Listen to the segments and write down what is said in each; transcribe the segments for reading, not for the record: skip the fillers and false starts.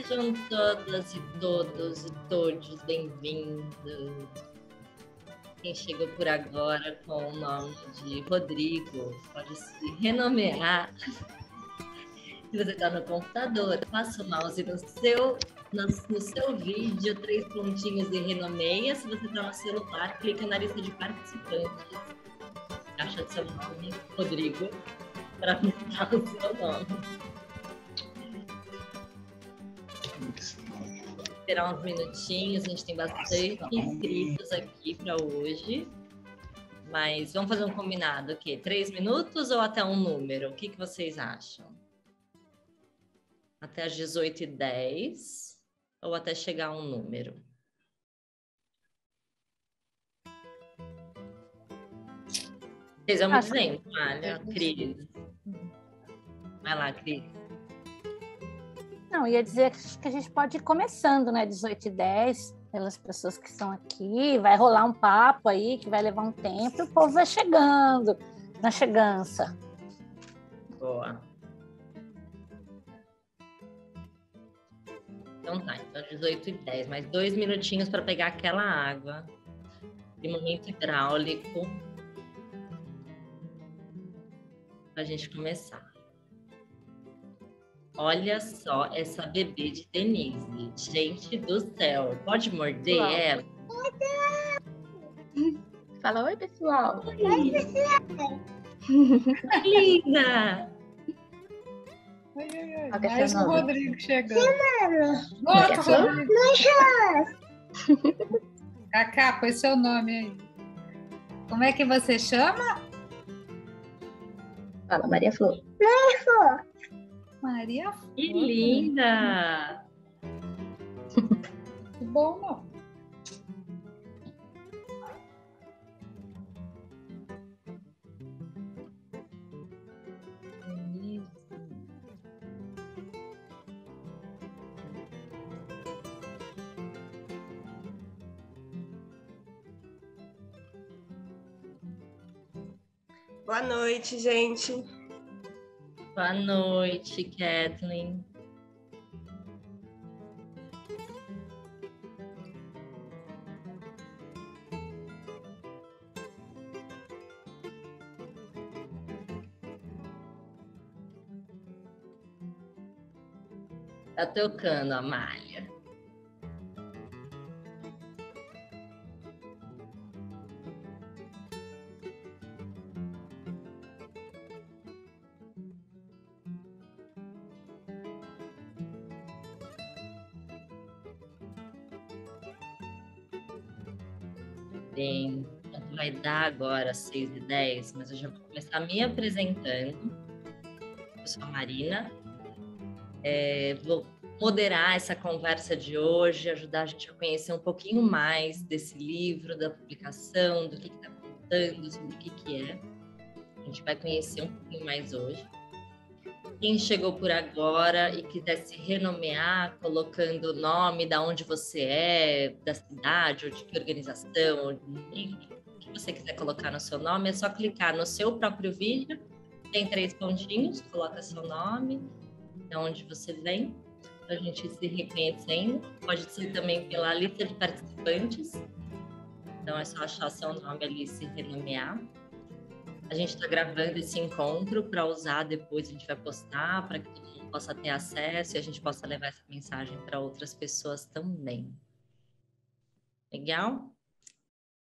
Sejam todas e todos e todos bem-vindos. Quem chegou por agora com o nome de Rodrigo pode se renomear. Se você está no computador, passa o mouse no seu vídeo, 3 pontinhos e renomeia. Se você está no celular, clica na lista de participantes. Acha seu nome, Rodrigo, para mudar o seu nome. Esperar uns minutinhos, a gente tem bastante inscritos aqui para hoje. Mas vamos fazer um combinado, o quê? 3 minutos ou até um número? O que vocês acham? Até as 18h10 ou até chegar a um número? Vocês vão me dizendo, olha, Cris. Vai lá, Cris. Não, ia dizer que a gente pode ir começando, né? 18h10, pelas pessoas que estão aqui, vai rolar um papo aí que vai levar um tempo e o povo vai chegando na chegança. Boa. Então tá, então 18h10, mais 2 minutinhos para pegar aquela água de momento hidráulico para a gente começar. Olha só essa bebê de Denise. Gente do céu. Pode morder ela? Fala oi, pessoal. Oi, pessoal. Linda. Oi. Mais o Rodrigo chegando. Outro Rodrigo. Cacá, põe seu nome aí. Como é que você chama? Fala, Maria Flor. Maria Flor. Que linda. Que bom, não. Boa noite, gente. Boa noite, Kathleen. Tá tocando, Amália. Bem, vai dar agora 6h10, mas eu já vou começar me apresentando. Eu sou a Marina. Vou moderar essa conversa de hoje, ajudar a gente a conhecer um pouquinho mais desse livro, da publicação, do que está contando, sobre o que é. A gente vai conhecer um pouquinho mais hoje. Quem chegou por agora e quiser se renomear, colocando o nome da onde você é, da cidade, ou de que organização, ou o que você quiser colocar no seu nome, é só clicar no seu próprio vídeo, tem 3 pontinhos, coloca seu nome, de onde você vem, para a gente ir se reconhecendo. Pode ser também pela lista de participantes, então é só achar seu nome ali e se renomear. A gente está gravando esse encontro para usar depois, a gente vai postar para que todo mundo possa ter acesso e a gente possa levar essa mensagem para outras pessoas também. Legal?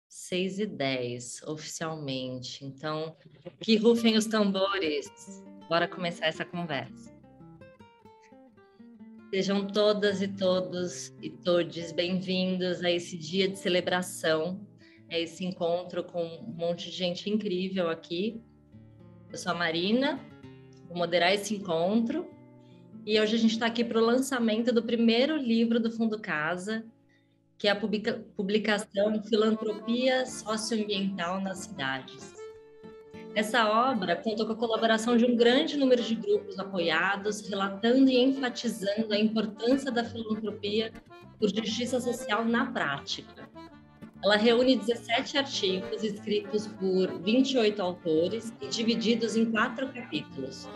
6h10, oficialmente. Então, que rufem os tambores. Bora começar essa conversa. Sejam todas e todos e todes bem-vindos a esse dia de celebração, a esse encontro com um monte de gente incrível aqui. Eu sou a Marina, vou moderar esse encontro e hoje a gente está aqui para o lançamento do primeiro livro do Fundo Casa, que é a publicação Filantropia Socioambiental nas Cidades. Essa obra contou com a colaboração de um grande número de grupos apoiados, relatando e enfatizando a importância da filantropia por justiça social na prática. Ela reúne 17 artigos escritos por 28 autores e divididos em 4 capítulos.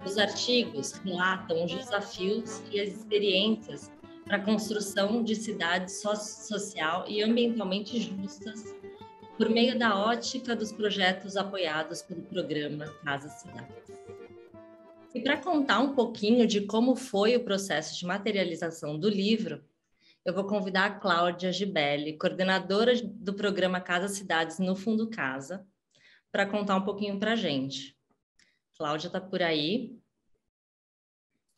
Os artigos relatam os desafios e as experiências para a construção de cidades social e ambientalmente justas por meio da ótica dos projetos apoiados pelo programa Casa Cidades. E para contar um pouquinho de como foi o processo de materialização do livro, eu vou convidar a Cláudia Gibelli, coordenadora do programa Casa Cidades no Fundo Casa, para contar um pouquinho para a gente. Cláudia está por aí.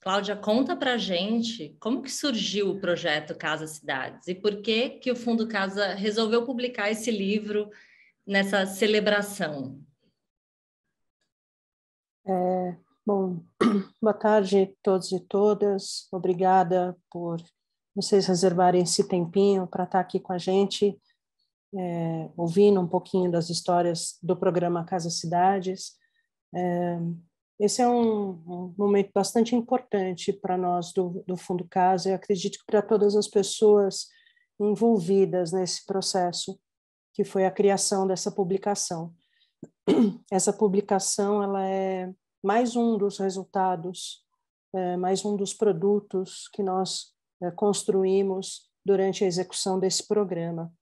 Cláudia, conta para a gente como que surgiu o projeto Casa Cidades e por que o Fundo Casa resolveu publicar esse livro nessa celebração. Bom, boa tarde a todos e todas. Obrigada por vocês reservarem esse tempinho para estar aqui com a gente, ouvindo um pouquinho das histórias do programa Casa Cidades. Esse é um momento bastante importante para nós do Fundo Casa. Eu acredito que para todas as pessoas envolvidas nesse processo, que foi a criação dessa publicação. Essa publicação ela é mais um dos resultados, mais um dos produtos que nós construímos durante a execução desse programa.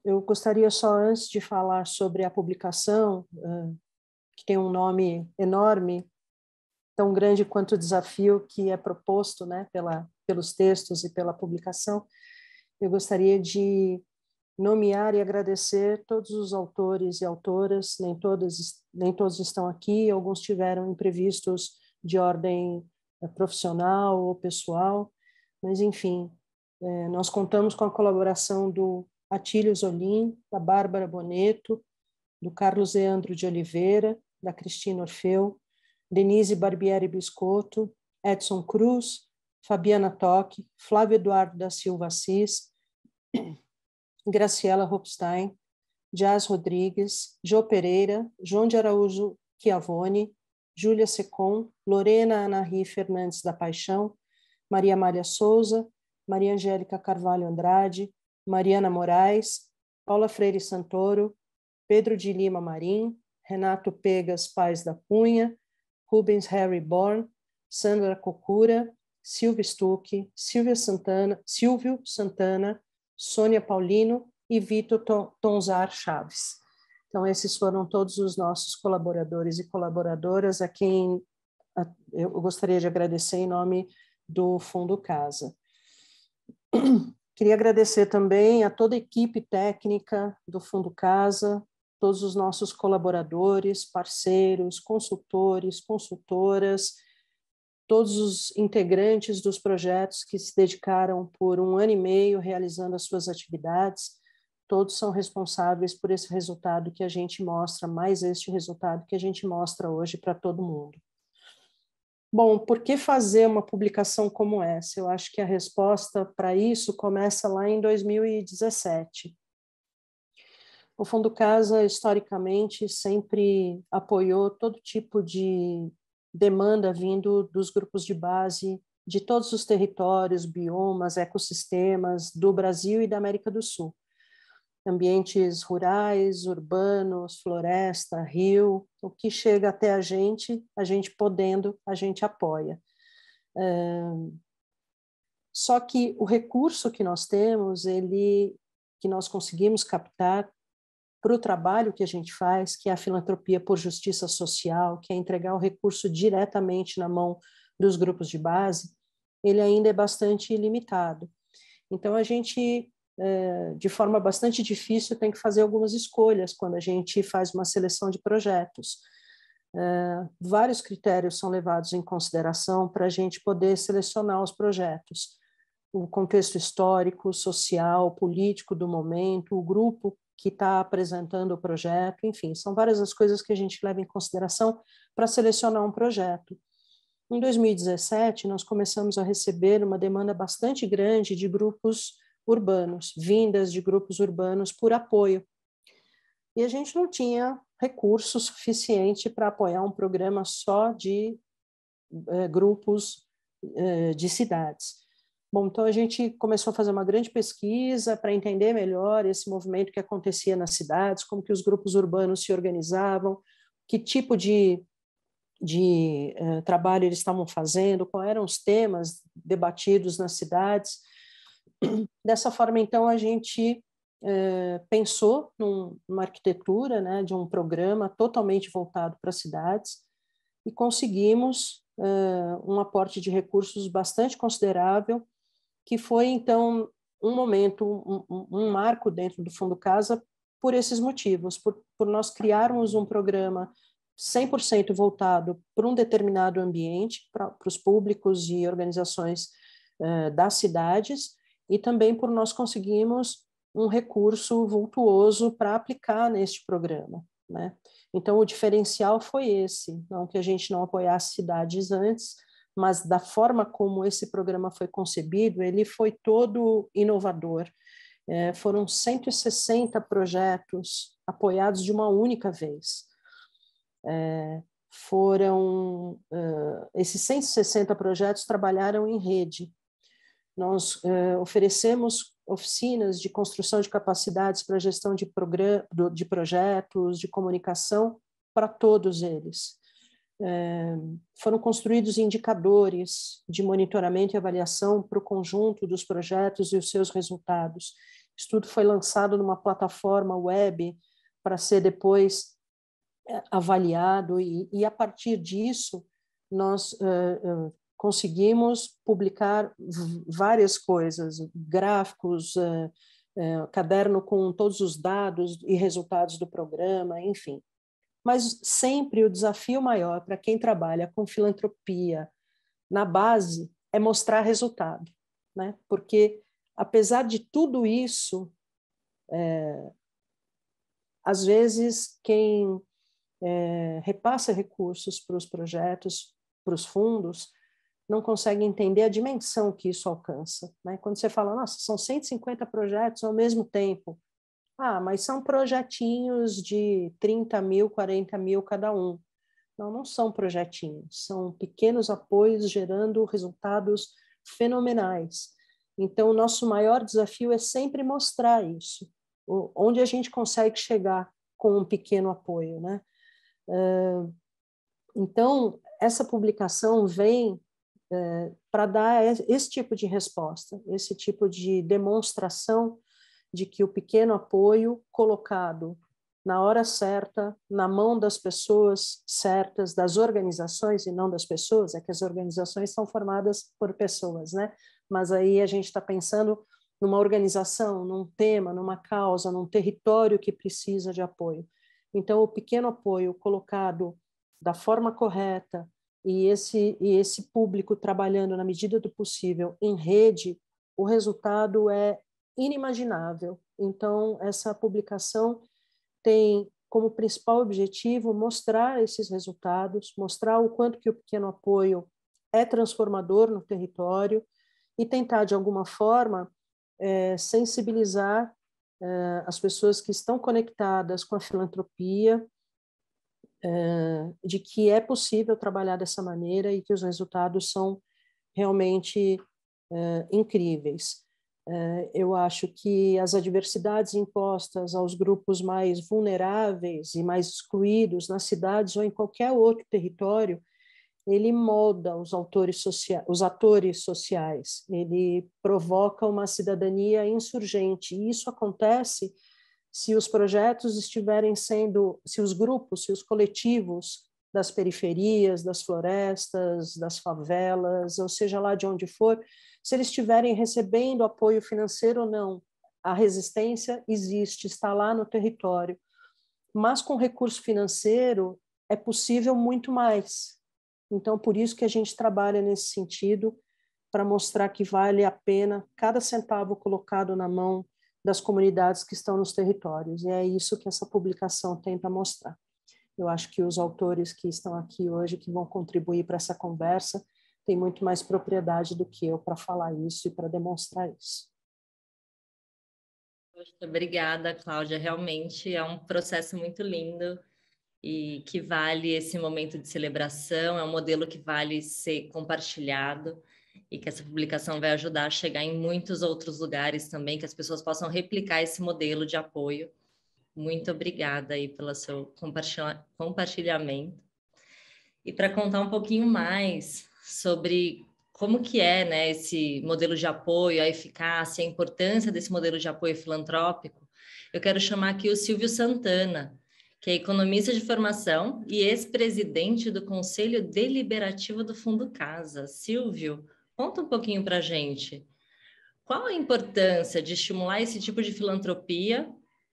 Eu gostaria só, antes de falar sobre a publicação, que tem um nome enorme, tão grande quanto o desafio que é proposto, né, pelos textos e pela publicação, eu gostaria de nomear e agradecer todos os autores e autoras, nem todos estão aqui, alguns tiveram imprevistos de ordem profissional ou pessoal, mas enfim, nós contamos com a colaboração do Atílio Zolim, da Bárbara Boneto, do Carlos Leandro de Oliveira, da Cristina Orfeu, Denise Barbieri Biscotto, Edson Cruz, Fabiana Toque, Flávio Eduardo da Silva Assis, Graciela Hopstein, Jazz Rodrigues, Jô Pereira, João de Araújo Chiavone, Júlia Secom, Lorena Anahi Fernandes da Paixão, Maria Amália Souza, Maria Angélica Carvalho Andrade, Mariana Moraes, Paula Freire Santoro, Pedro de Lima Marim, Renato Pegas Paes da Cunha, Rubens Harry Born, Sandra Cocura, Silvio Stuck, Silvio Santana, Sônia Paulino e Vitor Tonzar Chaves. Então, esses foram todos os nossos colaboradores e colaboradoras a quem eu gostaria de agradecer em nome do Fundo Casa. Queria agradecer também a toda a equipe técnica do Fundo Casa, todos os nossos colaboradores, parceiros, consultores, consultoras, todos os integrantes dos projetos que se dedicaram por 1 ano e meio realizando as suas atividades, todos são responsáveis por esse resultado que a gente mostra, mais este resultado que a gente mostra hoje para todo mundo. Bom, por que fazer uma publicação como essa? Eu acho que a resposta para isso começa lá em 2017. O Fundo Casa, historicamente, sempre apoiou todo tipo de demanda vindo dos grupos de base de todos os territórios, biomas, ecossistemas do Brasil e da América do Sul. Ambientes rurais, urbanos, floresta, rio, o que chega até a gente podendo, a gente apoia. Só que o recurso que nós temos, que nós conseguimos captar para o trabalho que a gente faz, que é a filantropia por justiça social, que é entregar o recurso diretamente na mão dos grupos de base, ele ainda é bastante limitado. Então, a gente, de forma bastante difícil, tem que fazer algumas escolhas quando a gente faz uma seleção de projetos. Vários critérios são levados em consideração para a gente poder selecionar os projetos. O contexto histórico, social, político do momento, o grupo que está apresentando o projeto, enfim, são várias as coisas que a gente leva em consideração para selecionar um projeto. Em 2017, nós começamos a receber uma demanda bastante grande de grupos urbanos, vindas de grupos urbanos por apoio. E a gente não tinha recurso suficiente para apoiar um programa só de grupos de cidades. Bom, então a gente começou a fazer uma grande pesquisa para entender melhor esse movimento que acontecia nas cidades, como que os grupos urbanos se organizavam, que tipo de trabalho eles estavam fazendo, quais eram os temas debatidos nas cidades. Dessa forma, então, a gente pensou numa arquitetura, né, de um programa totalmente voltado para cidades e conseguimos um aporte de recursos bastante considerável, que foi, então, um momento, um marco dentro do Fundo Casa por esses motivos, por nós criarmos um programa 100% voltado para um determinado ambiente, para os públicos e organizações das cidades, e também por nós conseguirmos um recurso vultuoso para aplicar neste programa, né? Então, o diferencial foi esse, não que a gente não apoiasse cidades antes, mas da forma como esse programa foi concebido, ele foi todo inovador. Foram 160 projetos apoiados de uma única vez. Esses 160 projetos trabalharam em rede. Nós oferecemos oficinas de construção de capacidades para gestão de projetos, de comunicação, para todos eles. Foram construídos indicadores de monitoramento e avaliação para o conjunto dos projetos e os seus resultados. Isso tudo foi lançado numa plataforma web para ser depois avaliado, e a partir disso nós conseguimos publicar várias coisas, gráficos, caderno com todos os dados e resultados do programa, enfim. Mas sempre o desafio maior para quem trabalha com filantropia na base é mostrar resultado, né? Porque, apesar de tudo isso, às vezes quem repassa recursos para os projetos, para os fundos, não consegue entender a dimensão que isso alcança, né? Quando você fala, nossa, são 150 projetos ao mesmo tempo. Mas são projetinhos de 30 mil, 40 mil cada um. Não são projetinhos, são pequenos apoios gerando resultados fenomenais. Então, o nosso maior desafio é sempre mostrar isso, onde a gente consegue chegar com um pequeno apoio, né? Então, essa publicação vem para dar esse tipo de resposta, esse tipo de demonstração de que o pequeno apoio colocado na hora certa, na mão das pessoas certas, das organizações e não das pessoas, é que as organizações são formadas por pessoas, né? Mas aí a gente está pensando numa organização, num tema, numa causa, num território que precisa de apoio. Então, o pequeno apoio colocado da forma correta e esse público trabalhando na medida do possível em rede, o resultado é inimaginável. Então, essa publicação tem como principal objetivo mostrar esses resultados, mostrar o quanto que o pequeno apoio é transformador no território e tentar, de alguma forma, sensibilizar as pessoas que estão conectadas com a filantropia, de que é possível trabalhar dessa maneira e que os resultados são realmente incríveis. Eu acho que as adversidades impostas aos grupos mais vulneráveis e mais excluídos nas cidades ou em qualquer outro território, ele molda os atores sociais, ele provoca uma cidadania insurgente, e isso acontece se os projetos estiverem sendo, se os grupos, se os coletivos das periferias, das florestas, das favelas, ou seja lá de onde for, se eles estiverem recebendo apoio financeiro ou não, a resistência existe, está lá no território. Mas com recurso financeiro é possível muito mais. Então, por isso que a gente trabalha nesse sentido, para mostrar que vale a pena cada centavo colocado na mão das comunidades que estão nos territórios. E é isso que essa publicação tenta mostrar. Eu acho que os autores que estão aqui hoje, que vão contribuir para essa conversa, têm muito mais propriedade do que eu para falar isso e para demonstrar isso. Poxa, obrigada, Cláudia. Realmente é um processo muito lindo e que vale esse momento de celebração, é um modelo que vale ser compartilhado e que essa publicação vai ajudar a chegar em muitos outros lugares também, que as pessoas possam replicar esse modelo de apoio. Muito obrigada aí pelo seu compartilhamento. e para contar um pouquinho mais sobre como que é, né, esse modelo de apoio, a eficácia, a importância desse modelo de apoio filantrópico, eu quero chamar aqui o Silvio Santana, que é economista de formação e ex-presidente do Conselho Deliberativo do Fundo Casa. Silvio, conta um pouquinho para a gente. Qual a importância de estimular esse tipo de filantropia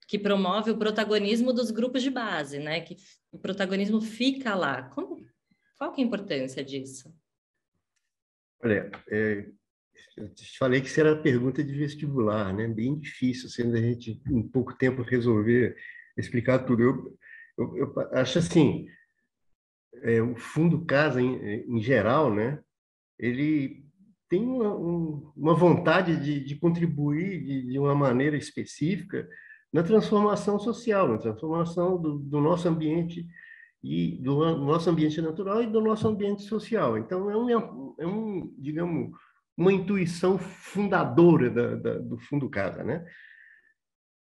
que promove o protagonismo dos grupos de base, né? Que o protagonismo fica lá. Qual que é a importância disso? Olha, eu te falei que isso era pergunta de vestibular, né? Bem difícil, sendo a gente em pouco tempo resolver explicar tudo. Eu acho assim, o Fundo Casa em geral, né? Ele tem uma vontade de contribuir de uma maneira específica na transformação social, na transformação do nosso ambiente e do nosso ambiente natural e do nosso ambiente social. Então, digamos, uma intuição fundadora do Fundo Casa, né?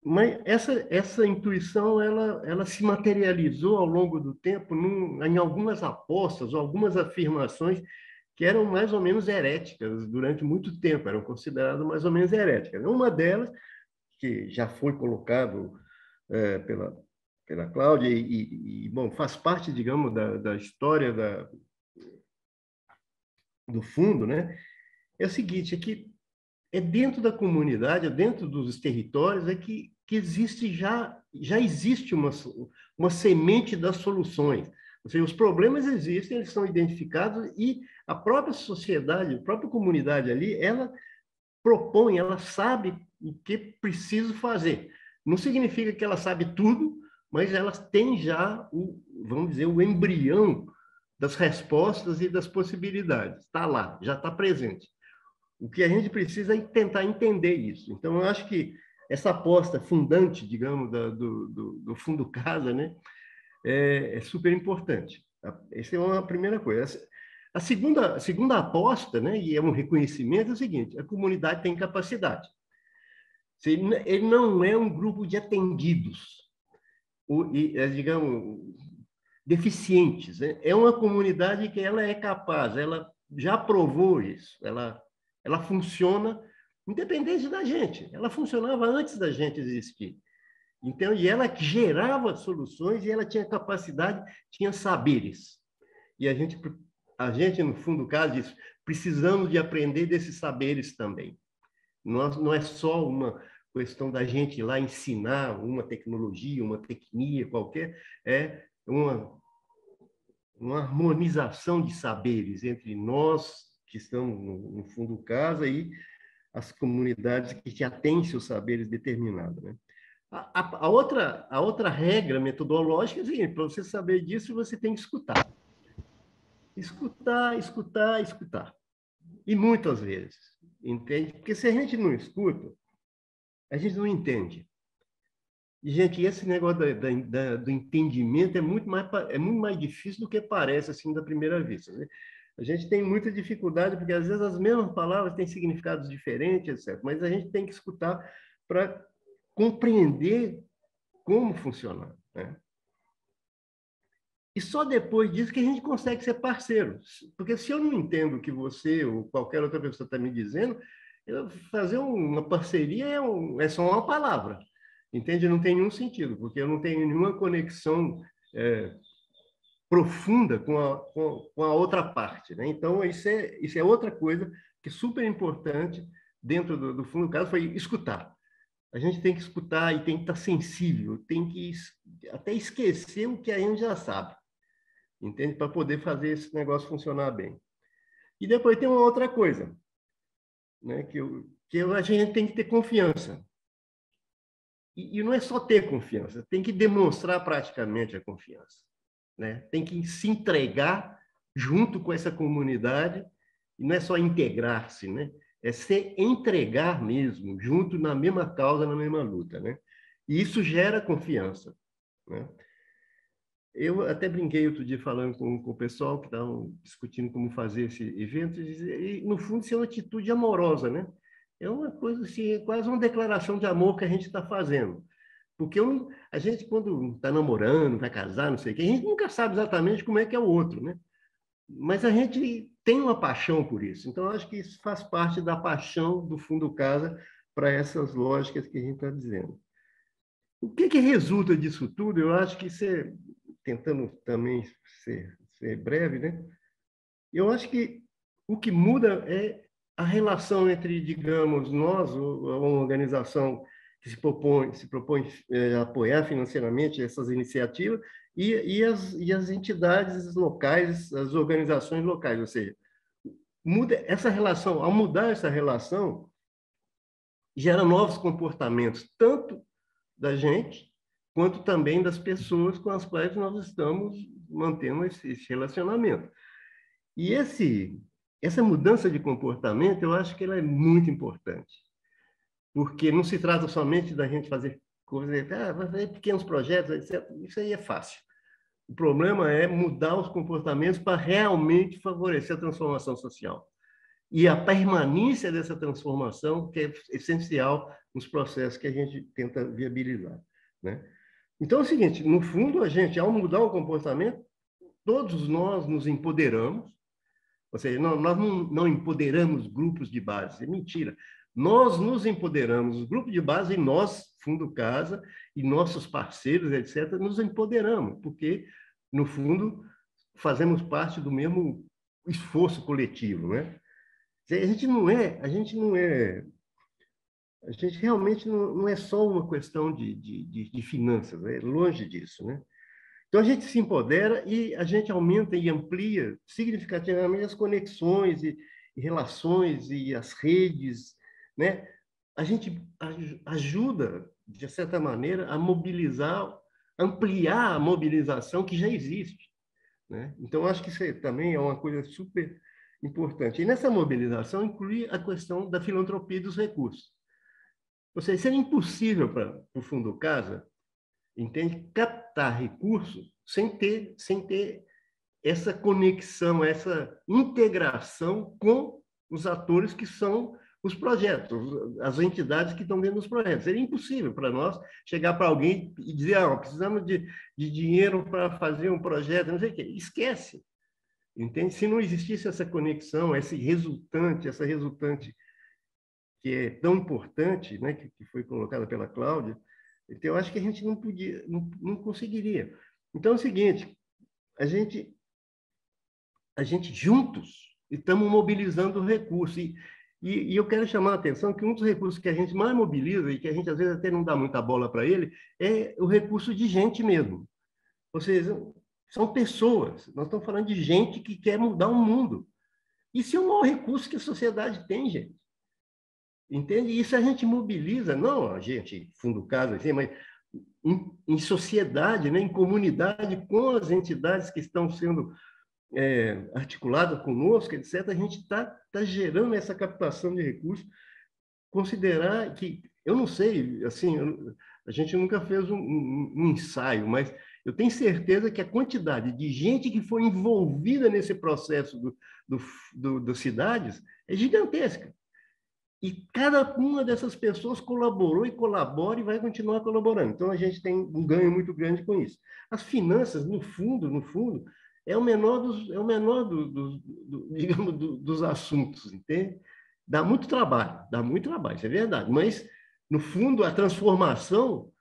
Mas essa intuição ela se materializou ao longo do tempo em algumas apostas, algumas afirmações que eram mais ou menos heréticas durante muito tempo, eram consideradas mais ou menos heréticas. Uma delas, que já foi colocado pela Cláudia bom, faz parte, digamos, da história do fundo, né? É o seguinte, é que é dentro da comunidade, é dentro dos territórios, que já existe uma semente das soluções. Ou seja, os problemas existem, eles são identificados e a própria sociedade, a própria comunidade ali, ela propõe, ela sabe o que precisa fazer. Não significa que ela sabe tudo, mas ela tem já, vamos dizer, o embrião das respostas e das possibilidades. Está lá, já está presente. O que a gente precisa é tentar entender isso. Então, eu acho que essa aposta fundante, digamos, do Fundo Casa, né, é super importante. Essa é uma primeira coisa. A segunda aposta, né, e é um reconhecimento, é o seguinte: a comunidade tem capacidade. Ele não é um grupo de atendidos, digamos, deficientes. Né? É uma comunidade que ela é capaz, ela já provou isso, ela funciona independente da gente. Ela funcionava antes da gente existir. Então, e ela gerava soluções e ela tinha capacidade, tinha saberes. E a gente no fundo do caso, diz, precisamos de aprender desses saberes também. Não é só uma questão da gente ir lá ensinar uma tecnologia, uma tecnia qualquer, é uma harmonização de saberes entre nós, que estamos no fundo do casa, e as comunidades que já têm seus saberes determinados. Né? A outra regra metodológica é a seguinte: para você saber disso, você tem que escutar. Escutar, escutar, escutar. E muitas vezes, entende? Porque se a gente não escuta, a gente não entende. E, gente, esse negócio do entendimento é muito mais difícil do que parece, assim, da primeira vista. Né? A gente tem muita dificuldade, porque às vezes as mesmas palavras têm significados diferentes, etc. Mas a gente tem que escutar para compreender como funciona. Né? E só depois disso que a gente consegue ser parceiro. Porque se eu não entendo o que você ou qualquer outra pessoa está me dizendo, fazer uma parceria é só uma palavra. Entende? Não tem nenhum sentido, porque eu não tenho nenhuma conexão profunda com a outra parte. Né? Então, isso é outra coisa que é super importante dentro do fundo do caso, foi escutar. A gente tem que escutar e tem que estar sensível, tem que até esquecer o que a gente já sabe, entende? Para poder fazer esse negócio funcionar bem. E depois tem uma outra coisa, né? que a gente tem que ter confiança. E não é só ter confiança, tem que demonstrar praticamente a confiança. Né? Tem que se entregar junto com essa comunidade, e não é só integrar-se, né? É se entregar mesmo, junto na mesma causa, na mesma luta. Né? E isso gera confiança. Né? Eu até brinquei outro dia falando com o pessoal que estavam discutindo como fazer esse evento, e no fundo isso é uma atitude amorosa, né? É uma coisa assim, é quase uma declaração de amor que a gente está fazendo. Porque a gente, quando está namorando, vai casar, não sei o quê, a gente nunca sabe exatamente como é que é o outro, né? mas a gente tem uma paixão por isso. Então, acho que isso faz parte da paixão do Fundo Casa para essas lógicas que a gente está dizendo. O que resulta disso tudo? Eu acho que você, tentando também ser breve, né? Eu acho que o que muda é a relação entre, digamos, nós, uma organização que se propõe apoiar financeiramente essas iniciativas e as entidades locais, as organizações locais, ou seja, muda essa relação. Ao mudar essa relação, gera novos comportamentos, tanto da gente, quanto também das pessoas com as quais nós estamos mantendo esse relacionamento. E essa mudança de comportamento, eu acho que ela é muito importante, porque não se trata somente da gente fazer coisas, fazer pequenos projetos, etc. Isso aí é fácil. O problema é mudar os comportamentos para realmente favorecer a transformação social. E a permanência dessa transformação, que é essencial nos processos que a gente tenta viabilizar, né? Então é o seguinte, no fundo, a gente, ao mudar o comportamento, todos nós nos empoderamos, ou seja, nós não empoderamos grupos de base, é mentira. Nós nos empoderamos, os grupos de base, e nós, Fundo Casa, e nossos parceiros, etc., nos empoderamos, porque, no fundo, fazemos parte do mesmo esforço coletivo, né? A gente realmente não é só uma questão de finanças, é longe disso, né? Então, a gente se empodera e a gente aumenta e amplia significativamente as conexões e relações e as redes, né? A gente ajuda, de certa maneira, a mobilizar, ampliar a mobilização que já existe, né? Então, acho que isso também é uma coisa super importante. E nessa mobilização inclui a questão da filantropia e dos recursos. Ou seja, seria impossível para o Fundo Casa, entende, captar recursos sem ter essa conexão, essa integração com os atores que são os projetos, as entidades que estão dentro dos projetos. Seria impossível para nós chegar para alguém e dizer, precisamos de dinheiro para fazer um projeto, não sei o quê. Esquece. Entende? Se não existisse essa conexão, essa resultante que é tão importante, né, que foi colocada pela Cláudia, então eu acho que a gente não conseguiria. Então é o seguinte, a gente juntos estamos mobilizando recursos e eu quero chamar a atenção que um dos recursos que a gente mais mobiliza e que a gente às vezes até não dá muita bola para ele é o recurso de gente mesmo. Ou seja, são pessoas. Nós estamos falando de gente que quer mudar o mundo. Isso é o maior recurso que a sociedade tem, gente. Entende? Isso a gente mobiliza, não a gente, Fundo Casa, assim, mas em sociedade, né, em comunidade, com as entidades que estão sendo articuladas conosco, etc., a gente está gerando essa captação de recursos. Considerar que, eu não sei, assim, a gente nunca fez um ensaio, mas eu tenho certeza que a quantidade de gente que foi envolvida nesse processo das cidades é gigantesca. E cada uma dessas pessoas colaborou e colabora e vai continuar colaborando. Então, a gente tem um ganho muito grande com isso. As finanças, no fundo, é o menor digamos, dos assuntos, entende? Dá muito trabalho, isso é verdade. Mas, no fundo, a transformação,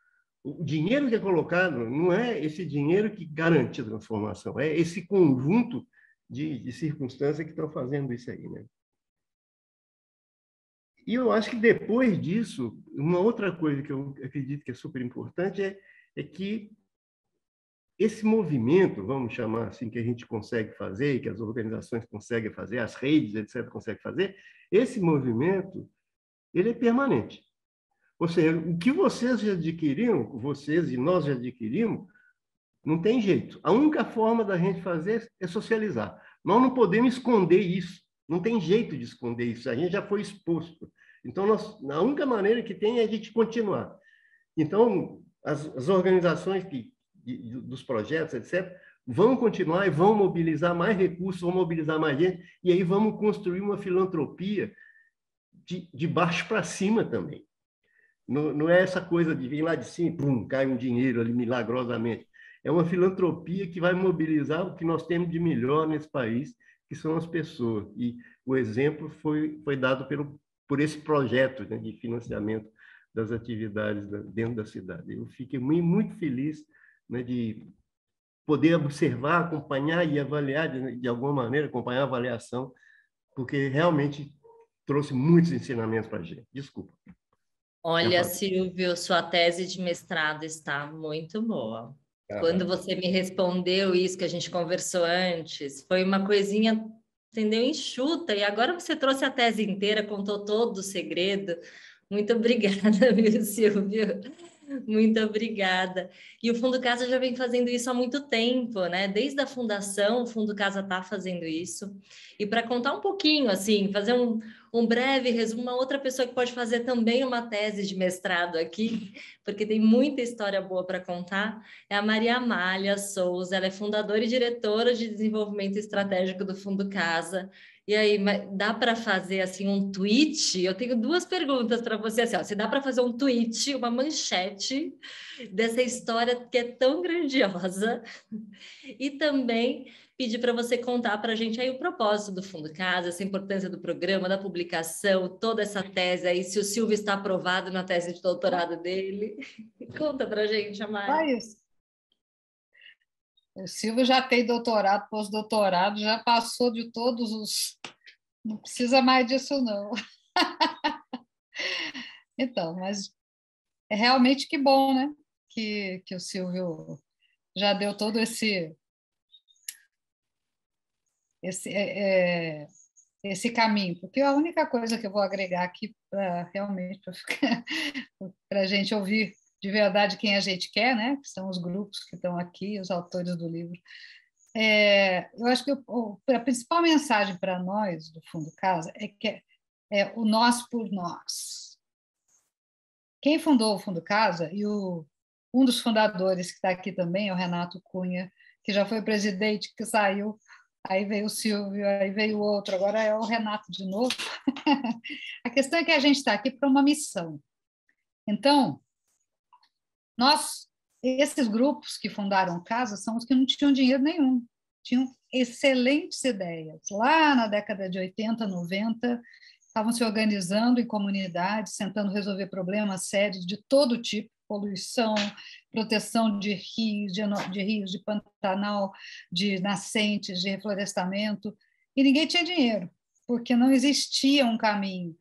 o dinheiro que é colocado não é esse dinheiro que garante a transformação, é esse conjunto de circunstâncias que estão fazendo isso aí, né? E eu acho que depois disso, uma outra coisa que eu acredito que é super importante é que esse movimento, vamos chamar assim, que a gente consegue fazer, que as organizações conseguem fazer, as redes, etc., conseguem fazer, esse movimento, ele é permanente. Ou seja, o que vocês já adquiriram, vocês e nós já adquirimos, não tem jeito. A única forma da gente fazer é socializar. Nós não podemos esconder isso. Não tem jeito de esconder isso. A gente já foi exposto. Então, a única maneira que tem é a gente continuar. Então, as organizações dos projetos, etc., vão continuar e vão mobilizar mais recursos, vão mobilizar mais gente, e aí vamos construir uma filantropia de baixo para cima também. Não é essa coisa de vir lá de cima, pum, cai um dinheiro ali milagrosamente. é uma filantropia que vai mobilizar o que nós temos de melhor nesse país, que são as pessoas. E o exemplo foi dado por esse projeto, né, de financiamento das atividades dentro da cidade. Eu fiquei muito feliz, né, de poder observar, acompanhar e avaliar, de alguma maneira, acompanhar a avaliação, porque realmente trouxe muitos ensinamentos para a gente. Desculpa. Olha, Silvio, sua tese de mestrado está muito boa. Quando você me respondeu isso que a gente conversou antes, foi uma coisinha, entendeu, enxuta, e agora você trouxe a tese inteira, contou todo o segredo. Muito obrigada, viu, Silvio? Muito obrigada. E o Fundo Casa já vem fazendo isso há muito tempo, né? Desde a fundação, o Fundo Casa está fazendo isso. E para contar um pouquinho, assim, fazer um breve resumo, uma outra pessoa que pode fazer também uma tese de mestrado aqui, porque tem muita história boa para contar, é a Maria Amália Souza. Ela é fundadora e diretora de desenvolvimento estratégico do Fundo Casa. E aí, dá para fazer assim um tweet? Eu tenho duas perguntas para você, assim, ó, se dá para fazer um tweet, uma manchete dessa história que é tão grandiosa, e também pedir para você contar para a gente aí o propósito do Fundo Casa, essa importância do programa, da publicação, toda essa tese aí, se o Silvio está aprovado na tese de doutorado dele. Conta para a gente, Amália. Só isso. O Silvio já tem doutorado, pós-doutorado, já passou de todos os... Não precisa mais disso, não. Então, mas é realmente que bom, né? Que o Silvio já deu todo esse caminho, porque a única coisa que eu vou agregar aqui para realmente para a gente ouvir de verdade quem a gente quer, né? Que são os grupos que estão aqui, os autores do livro. Eu acho que a principal mensagem para nós do Fundo Casa é que é o nós por nós. Quem fundou o Fundo Casa, e um dos fundadores que está aqui também é o Renato Cunha, que já foi presidente, que saiu, aí veio o Silvio, aí veio o outro, agora é o Renato de novo. A questão é que a gente está aqui para uma missão. Então, esses grupos que fundaram Casa são os que não tinham dinheiro nenhum, tinham excelentes ideias. Lá na década de 80, 90, estavam se organizando em comunidades, tentando resolver problemas sérios de todo tipo, poluição, proteção de rios, de Pantanal, de nascentes, de reflorestamento, e ninguém tinha dinheiro, porque não existia um caminho.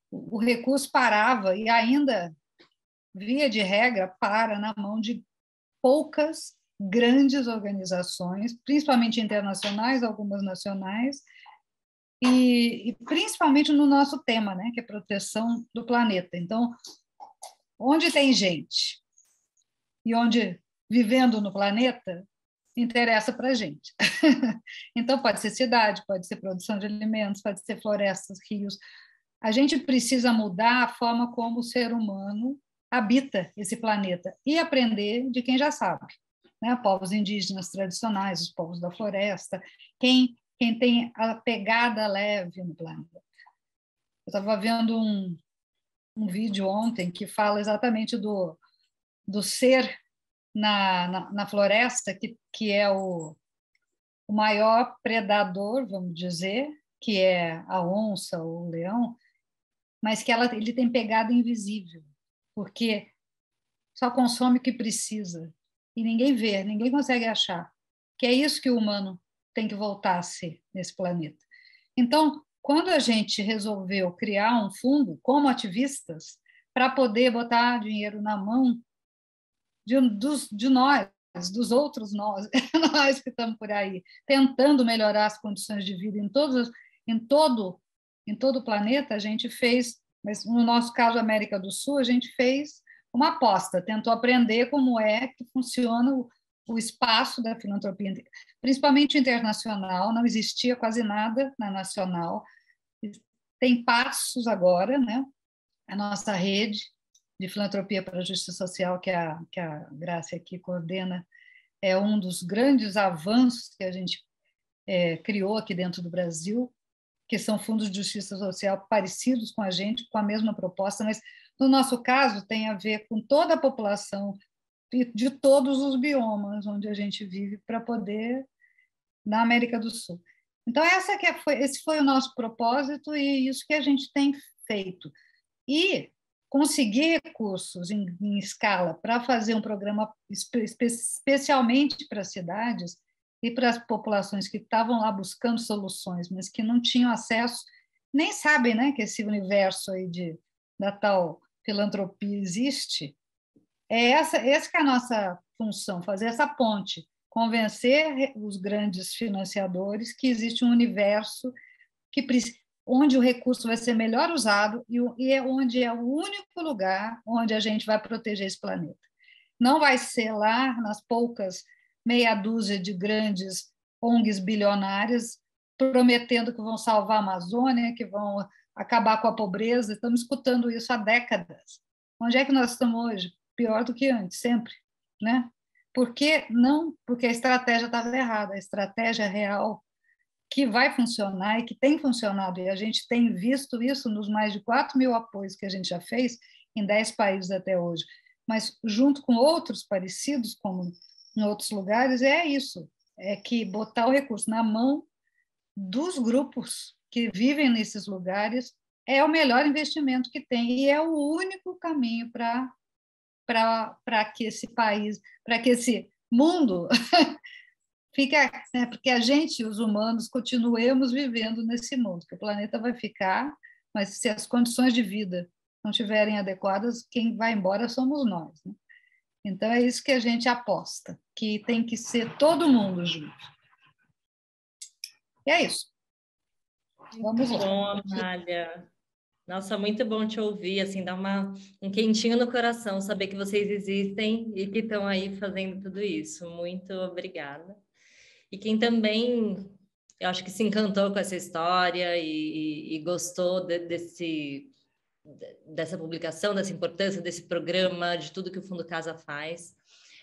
O recurso parava e ainda, via de regra, para na mão de poucas grandes organizações, principalmente internacionais, algumas nacionais, e principalmente no nosso tema, né, que é proteção do planeta. Então, onde tem gente e onde vivendo no planeta, interessa para a gente. Então, pode ser cidade, pode ser produção de alimentos, pode ser florestas, rios. A gente precisa mudar a forma como o ser humano habita esse planeta e aprender de quem já sabe, né? Povos indígenas tradicionais, os povos da floresta, quem tem a pegada leve no planeta. Eu estava vendo um vídeo ontem que fala exatamente do ser na floresta, que é o maior predador, vamos dizer, que é a onça ou o leão, mas que ele tem pegada invisível, porque só consome o que precisa, e ninguém vê, ninguém consegue achar, que é isso que o humano tem que voltar a ser nesse planeta. Então, quando a gente resolveu criar um fundo como ativistas para poder botar dinheiro na mão de nós, dos outros nós, nós que estamos por aí, tentando melhorar as condições de vida em todo o planeta, a gente fez, mas no nosso caso, América do Sul, a gente fez uma aposta, tentou aprender como é que funciona o espaço da filantropia, principalmente internacional, não existia quase nada na nacional. Tem passos agora, né? A nossa rede de filantropia para a justiça social, que a Grácia aqui coordena, é um dos grandes avanços que a gente criou aqui dentro do Brasil, que são fundos de justiça social parecidos com a gente, com a mesma proposta, mas no nosso caso tem a ver com toda a população de todos os biomas onde a gente vive para poder, na América do Sul. Então, esse foi o nosso propósito e isso que a gente tem feito. E conseguir recursos em escala para fazer um programa especialmente para cidades e para as populações que estavam lá buscando soluções, mas que não tinham acesso, nem sabem, né, que esse universo aí da tal filantropia existe. Essa que é a nossa função, fazer essa ponte, convencer os grandes financiadores que existe um universo onde o recurso vai ser melhor usado e onde é o único lugar onde a gente vai proteger esse planeta. Não vai ser lá nas poucas meia dúzia de grandes ONGs bilionárias prometendo que vão salvar a Amazônia, que vão acabar com a pobreza. Estamos escutando isso há décadas. Onde é que nós estamos hoje? Pior do que antes, sempre, né? Por que não? Porque a estratégia estava errada. A estratégia real que vai funcionar e que tem funcionado, e a gente tem visto isso nos mais de 4.000 apoios que a gente já fez em 10 países até hoje, mas junto com outros parecidos, como em outros lugares, é isso, é que botar o recurso na mão dos grupos que vivem nesses lugares é o melhor investimento que tem e é o único caminho para que esse país, para que esse mundo fica, né, porque a gente, os humanos, continuemos vivendo nesse mundo, que o planeta vai ficar, mas se as condições de vida não estiverem adequadas, quem vai embora somos nós, né? Então, é isso que a gente aposta, que tem que ser todo mundo junto. E é isso. Vamos lá. Bom, Amália. Nossa, muito bom te ouvir, assim, dá um quentinho no coração saber que vocês existem e que estão aí fazendo tudo isso. Muito obrigada. E quem também, eu acho que se encantou com essa história e gostou dessa publicação, dessa importância desse programa, de tudo que o Fundo Casa faz,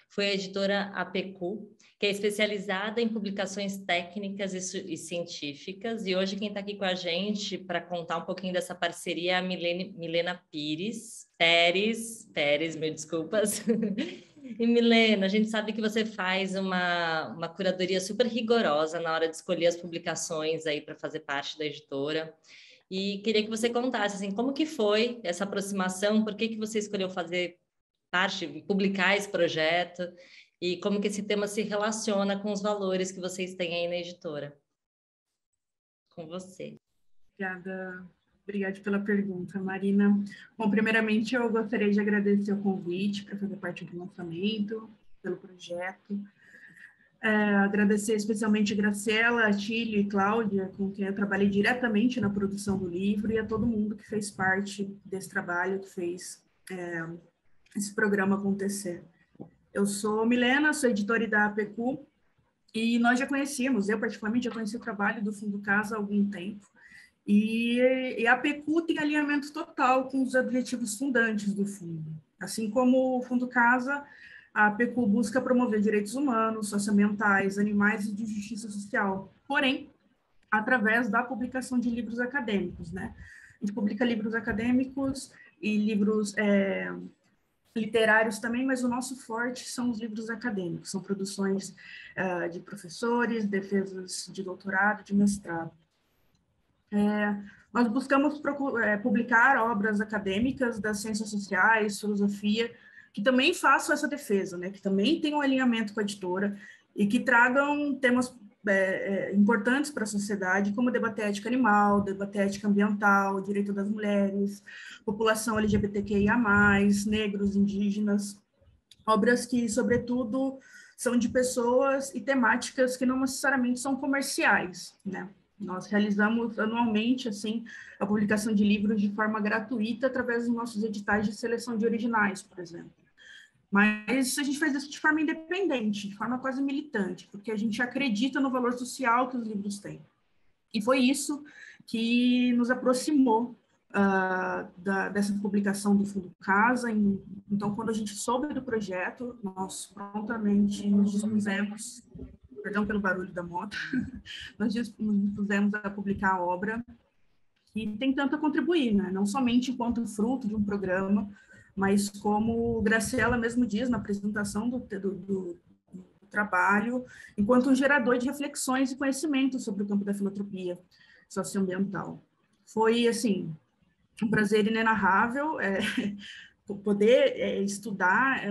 foi a editora APQ, que é especializada em publicações técnicas e científicas. E hoje quem está aqui com a gente para contar um pouquinho dessa parceria é a Milena Pérez, mil desculpas. E Milena, a gente sabe que você faz uma curadoria super rigorosa na hora de escolher as publicações aí para fazer parte da editora. E queria que você contasse assim, como que foi essa aproximação, por que você escolheu fazer parte, publicar esse projeto e como que esse tema se relaciona com os valores que vocês têm aí na editora. Com você. Obrigada pela pergunta, Marina. Bom, primeiramente, eu gostaria de agradecer o convite para fazer parte do lançamento, pelo projeto. Agradecer especialmente a Graciela, a Tílio e Cláudia, com quem eu trabalhei diretamente na produção do livro, e a todo mundo que fez parte desse trabalho, que fez esse programa acontecer. Eu sou Milena, sou editora da APQ, e nós já conhecíamos, eu particularmente já conheci o trabalho do Fundo Casa há algum tempo, e a APQ tem alinhamento total com os objetivos fundantes do Fundo. Assim como o Fundo Casa, a APQ busca promover direitos humanos, socioambientais, animais e de justiça social, porém, através da publicação de livros acadêmicos, né? A gente publica livros acadêmicos e livros literários também, mas o nosso forte são os livros acadêmicos, são produções de professores, defesas de doutorado, de mestrado. Nós buscamos publicar obras acadêmicas das ciências sociais, filosofia, que também façam essa defesa, né? Que também tenham um alinhamento com a editora e que tragam temas importantes para a sociedade, como debate ética animal, debate ética ambiental, direito das mulheres, população LGBTQIA+, negros, indígenas, obras que, sobretudo, são de pessoas e temáticas que não necessariamente são comerciais, né? Nós realizamos anualmente, assim, a publicação de livros de forma gratuita através dos nossos editais de seleção de originais, por exemplo. Mas a gente faz isso de forma independente, de forma quase militante, porque a gente acredita no valor social que os livros têm. E foi isso que nos aproximou dessa publicação do Fundo Casa. Então, quando a gente soube do projeto, nós prontamente nos dispusemos, perdão pelo barulho da moto, nós nos dispusemos a publicar a obra, e tentando contribuir, né? Não somente enquanto fruto de um programa, mas como Graciela mesmo diz na apresentação do trabalho, enquanto um gerador de reflexões e conhecimento sobre o campo da filantropia socioambiental. Foi, assim, um prazer inenarrável poder estudar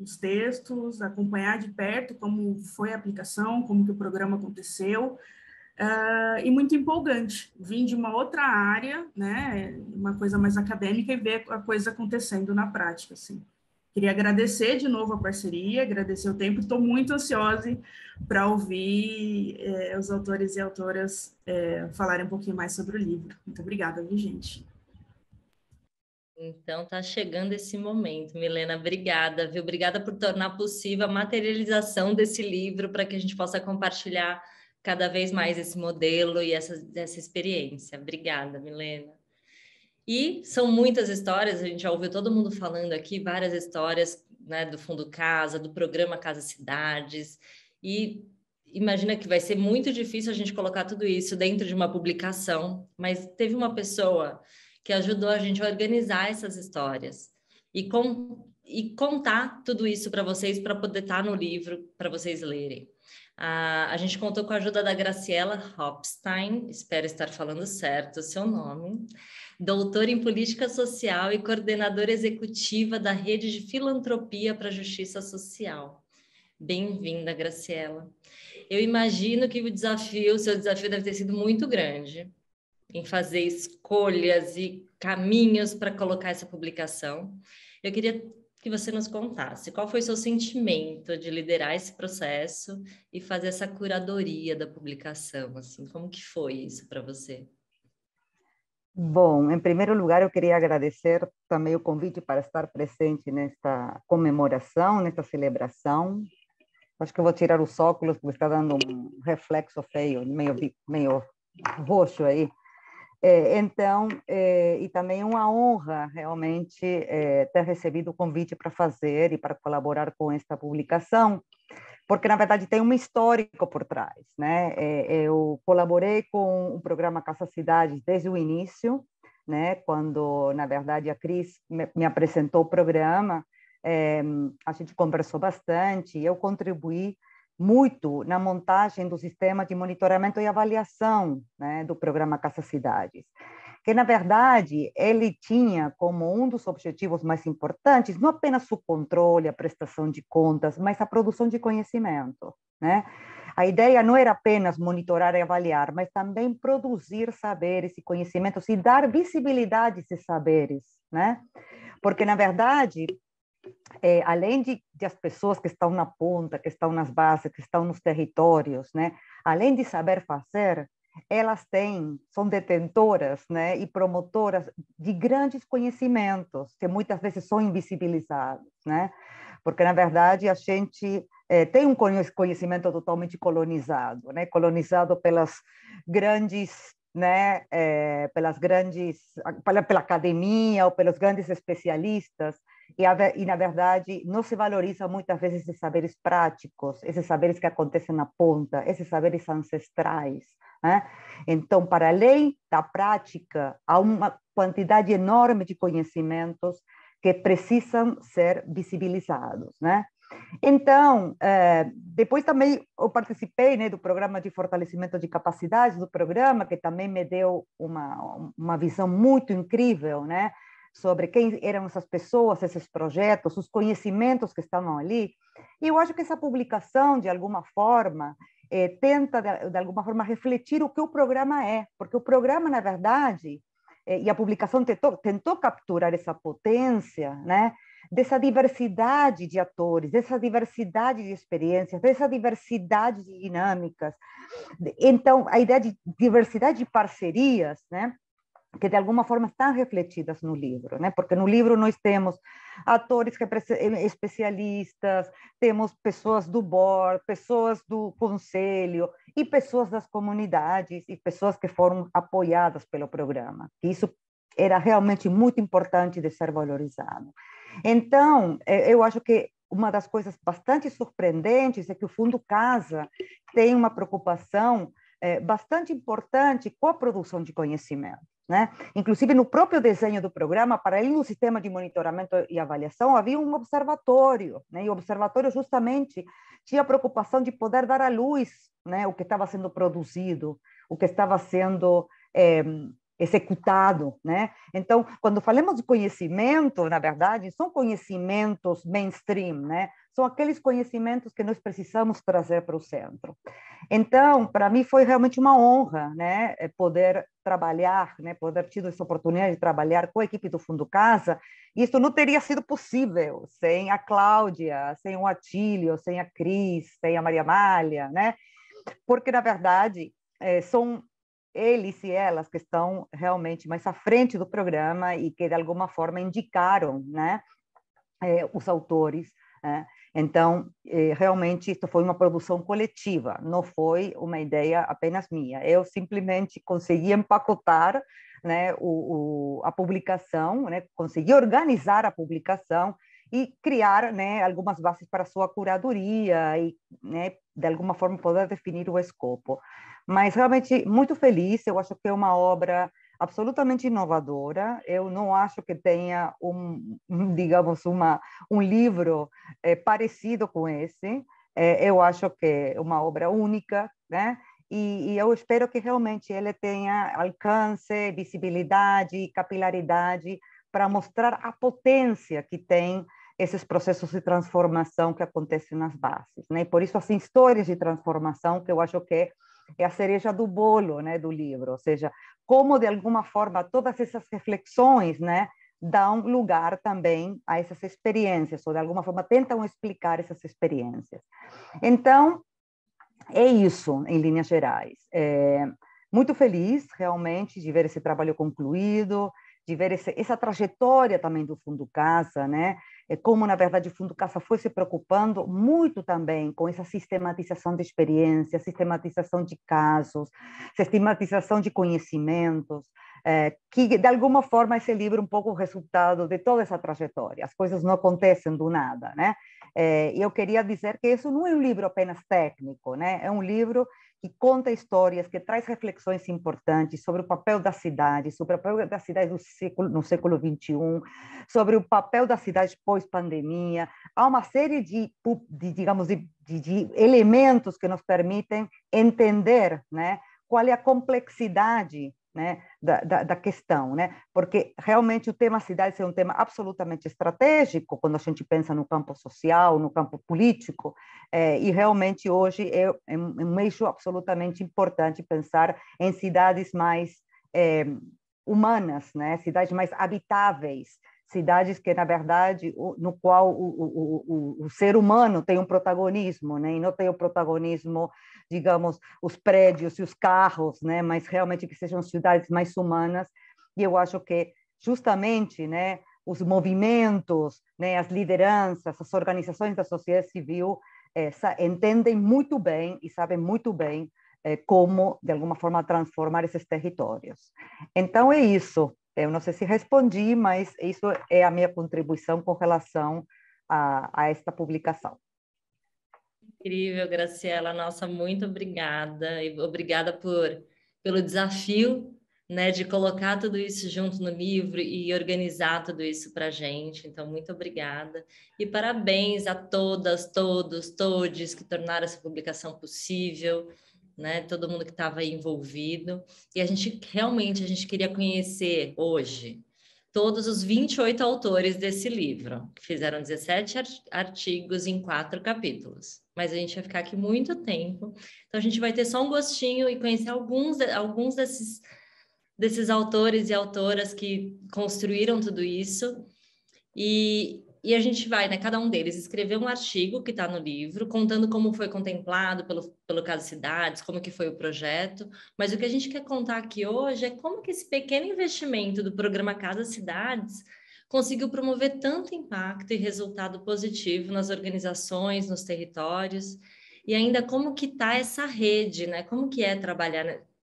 os textos, acompanhar de perto como foi a aplicação, como que o programa aconteceu, e muito empolgante. Vim de uma outra área, né, uma coisa mais acadêmica, e ver a coisa acontecendo na prática, assim. Queria agradecer de novo a parceria, agradecer o tempo, estou muito ansiosa para ouvir os autores e autoras falarem um pouquinho mais sobre o livro. Muito obrigada, viu, gente? Então, está chegando esse momento. Milena, obrigada, viu? Obrigada por tornar possível a materialização desse livro para que a gente possa compartilhar cada vez mais esse modelo e essa experiência. Obrigada, Milena. E são muitas histórias, a gente já ouviu todo mundo falando aqui, várias histórias, né, do Fundo Casa, do programa Casa Cidades, e imagina que vai ser muito difícil a gente colocar tudo isso dentro de uma publicação, mas teve uma pessoa que ajudou a gente a organizar essas histórias e contar tudo isso para vocês, para poder estar no livro, para vocês lerem. A gente contou com a ajuda da Graciela Hopstein, espero estar falando certo o seu nome, doutora em Política Social e coordenadora executiva da Rede de Filantropia para a Justiça Social. Bem-vinda, Graciela. Eu imagino que o seu desafio deve ter sido muito grande em fazer escolhas e caminhos para colocar essa publicação. Eu queria que você nos contasse qual foi o seu sentimento de liderar esse processo e fazer essa curadoria da publicação, assim, como que foi isso para você? Bom, em primeiro lugar, eu queria agradecer também o convite para estar presente nesta comemoração, nesta celebração. Acho que eu vou tirar os óculos, porque está dando um reflexo feio, meio roxo aí. Então, e também uma honra realmente ter recebido o convite para fazer e para colaborar com esta publicação, porque na verdade tem um histórico por trás, né? Eu colaborei com o programa Casa Cidades desde o início, né? Quando na verdade a Cris me apresentou o programa, a gente conversou bastante, eu contribuí muito na montagem do sistema de monitoramento e avaliação, né, do programa Casa Cidades, que, na verdade, ele tinha como um dos objetivos mais importantes não apenas o controle, a prestação de contas, mas a produção de conhecimento, né? A ideia não era apenas monitorar e avaliar, mas também produzir saberes e conhecimentos e dar visibilidade a esses saberes, né? Porque, na verdade, além de as pessoas que estão na ponta, que estão nas bases, que estão nos territórios, né? Além de saber fazer, elas são detentoras, né? E promotoras de grandes conhecimentos que muitas vezes são invisibilizados, né? Porque, na verdade, a gente tem um conhecimento totalmente colonizado, né? Colonizado pelas grandes, né? Pela academia ou pelos grandes especialistas, e, na verdade, não se valoriza muitas vezes esses saberes práticos, esses saberes que acontecem na ponta, esses saberes ancestrais, né? Então, para além da prática, há uma quantidade enorme de conhecimentos que precisam ser visibilizados, né? Então, depois também eu participei, né, do programa de fortalecimento de capacidades do programa, que também me deu uma visão muito incrível, né, sobre quem eram essas pessoas, esses projetos, os conhecimentos que estavam ali. E eu acho que essa publicação, de alguma forma, tenta, de alguma forma, refletir o que o programa é, porque o programa, na verdade, e a publicação tentou capturar essa potência, né, dessa diversidade de atores, dessa diversidade de experiências, dessa diversidade de dinâmicas. Então, a ideia de diversidade de parcerias, né, que de alguma forma estão refletidas no livro, né? Porque no livro nós temos atores especialistas, temos pessoas do board, pessoas do conselho e pessoas das comunidades e pessoas que foram apoiadas pelo programa. Isso era realmente muito importante de ser valorizado. Então, eu acho que uma das coisas bastante surpreendentes é que o Fundo Casa tem uma preocupação bastante importante com a produção de conhecimento, né? Inclusive, no próprio desenho do programa, paralelo no sistema de monitoramento e avaliação, havia um observatório, né? E o observatório justamente tinha a preocupação de poder dar à luz, né, o que estava sendo produzido, o que estava sendo executado, né? Então, quando falamos de conhecimento, na verdade, são conhecimentos mainstream, né? São aqueles conhecimentos que nós precisamos trazer para o centro. Então, para mim foi realmente uma honra, né, poder trabalhar, né, poder ter essa oportunidade de trabalhar com a equipe do Fundo Casa. E isso não teria sido possível sem a Cláudia, sem o Atílio, sem a Cris, sem a Maria Amália, né? Porque, na verdade, são eles e elas que estão realmente mais à frente do programa e que, de alguma forma, indicaram, né, os autores, né? Então, realmente, isso foi uma produção coletiva, não foi uma ideia apenas minha. Eu simplesmente consegui empacotar, né, a publicação, né, consegui organizar a publicação e criar, né, algumas bases para a sua curadoria e, né, de alguma forma, poder definir o escopo. Mas, realmente, muito feliz, eu acho que é uma obra absolutamente inovadora. Eu não acho que tenha digamos, um livro parecido com esse. Eu acho que é uma obra única, né? E eu espero que realmente ele tenha alcance, visibilidade, capilaridade para mostrar a potência que tem esses processos de transformação que acontecem nas bases, né? E por isso, assim, histórias de transformação, que eu acho que é a cereja do bolo, né, do livro, ou seja, como de alguma forma todas essas reflexões, né, dão lugar também a essas experiências, ou de alguma forma tentam explicar essas experiências. Então, é isso, em linhas gerais. Muito feliz, realmente, de ver esse trabalho concluído, de ver essa trajetória também do Fundo Casa, né? Como, na verdade, o Fundo Casa foi se preocupando muito também com essa sistematização de experiências, sistematização de casos, sistematização de conhecimentos, que, de alguma forma, esse livro é um pouco o resultado de toda essa trajetória. As coisas não acontecem do nada, né? E eu queria dizer que isso não é um livro apenas técnico, né? É um livro que conta histórias, que traz reflexões importantes sobre o papel da cidade, sobre o papel da cidade no século XXI, sobre o papel da cidade pós-pandemia. Há uma série digamos, de elementos que nos permitem entender, né, qual é a complexidade, né, da questão, né? Porque realmente o tema cidade é um tema absolutamente estratégico quando a gente pensa no campo social, no campo político, e realmente hoje é um eixo absolutamente importante pensar em cidades mais humanas, né? Cidades mais habitáveis, cidades que, na verdade, no qual o ser humano tem um protagonismo, né? E não tem o protagonismo, digamos, os prédios e os carros, né? Mas realmente que sejam cidades mais humanas. E eu acho que, justamente, né, os movimentos, né, as lideranças, as organizações da sociedade civil entendem muito bem e sabem muito bem como, de alguma forma, transformar esses territórios. Então, é isso. Eu não sei se respondi, mas isso é a minha contribuição com relação a esta publicação. Incrível, Graciela. Nossa, muito obrigada. E obrigada pelo desafio, né, de colocar tudo isso junto no livro e organizar tudo isso para a gente. Então, muito obrigada. E parabéns a todas, todos, todes que tornaram essa publicação possível, né? Todo mundo que estava aí envolvido. E a gente queria conhecer hoje todos os 28 autores desse livro, que fizeram 17 artigos em 4 capítulos. Mas a gente vai ficar aqui muito tempo, então a gente vai ter só um gostinho e conhecer alguns desses autores e autoras que construíram tudo isso. E a gente vai, né, cada um deles, escrever um artigo que está no livro, contando como foi contemplado pelo Casa Cidades, como que foi o projeto. Mas o que a gente quer contar aqui hoje é como que esse pequeno investimento do programa Casa Cidades conseguiu promover tanto impacto e resultado positivo nas organizações, nos territórios, e ainda como que está essa rede, né? Como que é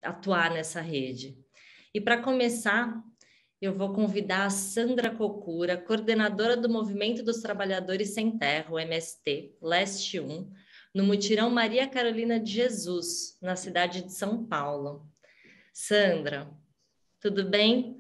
atuar nessa rede. E para começar, eu vou convidar a Sandra Cocura, coordenadora do Movimento dos Trabalhadores Sem Terra, o MST, Leste 1, no Mutirão Maria Carolina de Jesus, na cidade de São Paulo. Sandra, Tudo bem?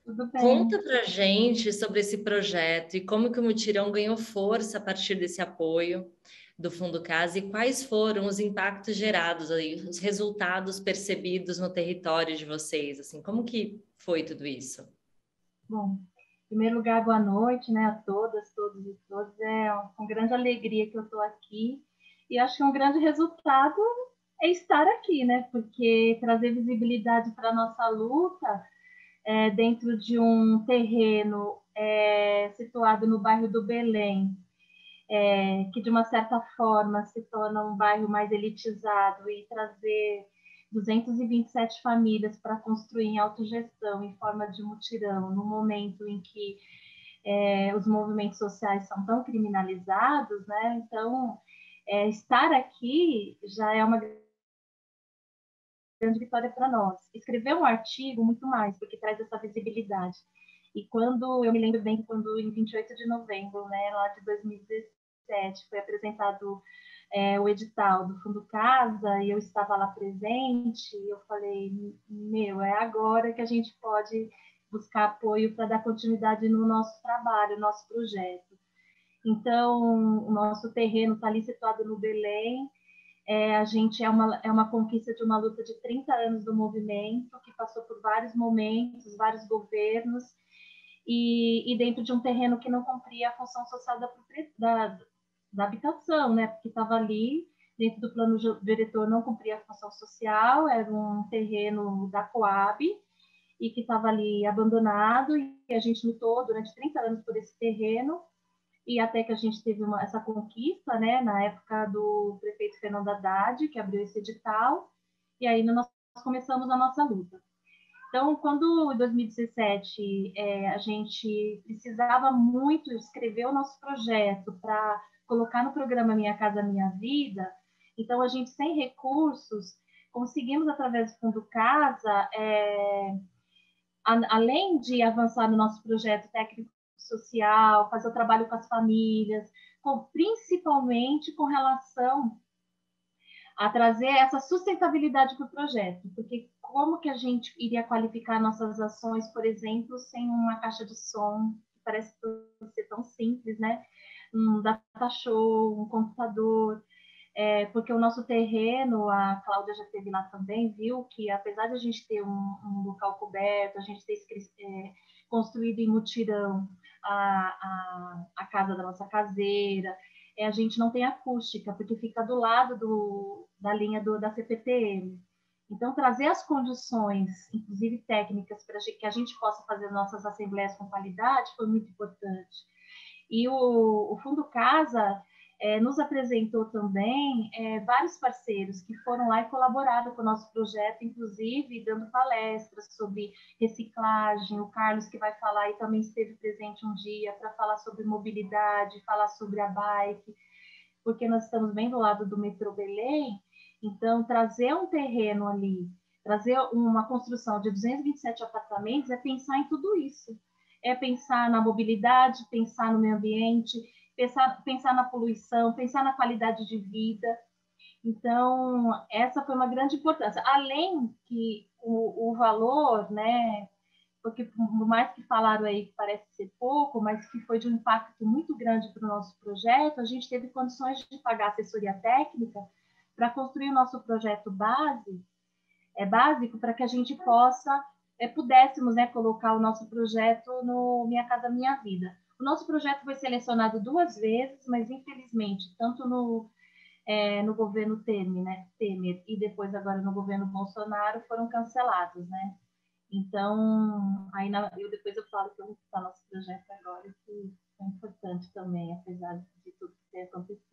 Tudo bem. Conta pra gente sobre esse projeto e como que o Mutirão ganhou força a partir desse apoio do Fundo Casa e quais foram os impactos gerados aí, os resultados percebidos no território de vocês, assim, como que foi tudo isso? Bom, em primeiro lugar, boa noite, né, a todas, todos e todas. É com grande alegria que eu estou aqui e acho que um grande resultado é estar aqui, né, porque trazer visibilidade para a nossa luta dentro de um terreno situado no bairro do Belém, que de uma certa forma se torna um bairro mais elitizado e trazer 227 famílias para construir em autogestão em forma de mutirão, no momento em que os movimentos sociais são tão criminalizados, né? Então, estar aqui já é uma grande vitória para nós. Escrever um artigo, muito mais, porque traz essa visibilidade. E quando, eu me lembro bem, quando em 28 de novembro, né, lá de 2017, foi apresentado o edital do Fundo Casa, e eu estava lá presente, e eu falei, é agora que a gente pode buscar apoio para dar continuidade no nosso trabalho, no nosso projeto. Então, o nosso terreno está ali situado no Belém. A gente é uma conquista de uma luta de 30 anos do movimento, que passou por vários momentos, vários governos, e dentro de um terreno que não cumpria a função social da habitação, né? Porque estava ali, dentro do plano diretor, não cumpria a função social, era um terreno da Coab, e que estava ali abandonado, e a gente lutou durante 30 anos por esse terreno, e até que a gente teve essa conquista, né, na época do prefeito Fernando Haddad, que abriu esse edital, e aí nós começamos a nossa luta. Então, quando em 2017 a gente precisava muito escrever o nosso projeto para colocar no programa Minha Casa Minha Vida, então a gente, sem recursos, conseguimos, através do Fundo Casa, além de avançar no nosso projeto técnico social, fazer o trabalho com as famílias, principalmente com relação a trazer essa sustentabilidade para o projeto, porque como que a gente iria qualificar nossas ações, por exemplo, sem uma caixa de som, que parece ser tão simples, né? Um data show, um computador, porque o nosso terreno, a Cláudia já esteve lá também, viu que apesar de a gente ter um local coberto, a gente ter construído em mutirão a casa da nossa caseira, a gente não tem acústica, porque fica do lado da linha da CPTM. Então, trazer as condições, inclusive técnicas, para que a gente possa fazer nossas assembleias com qualidade foi muito importante. E o Fundo Casa nos apresentou também vários parceiros que foram lá e colaboraram com o nosso projeto, inclusive dando palestras sobre reciclagem. O Carlos, que vai falar, e também esteve presente um dia para falar sobre mobilidade, falar sobre a bike, porque nós estamos bem do lado do metrô Belém. Então, trazer um terreno ali, trazer uma construção de 227 apartamentos, é pensar em tudo isso. É pensar na mobilidade, pensar no meio ambiente, pensar na poluição, pensar na qualidade de vida. Então, essa foi uma grande importância. Além que o valor, né, porque por mais que falaram aí que parece ser pouco, mas que foi de um impacto muito grande para o nosso projeto, a gente teve condições de pagar assessoria técnica para construir o nosso projeto básico para que a gente pudéssemos, né, colocar o nosso projeto no Minha Casa Minha Vida. O nosso projeto foi selecionado 2 vezes, mas infelizmente, tanto no governo Temer e depois agora no governo Bolsonaro, foram cancelados, né? Então, depois eu falo que eu vou citar nosso projeto agora, que é importante também, apesar de tudo que tem acontecido.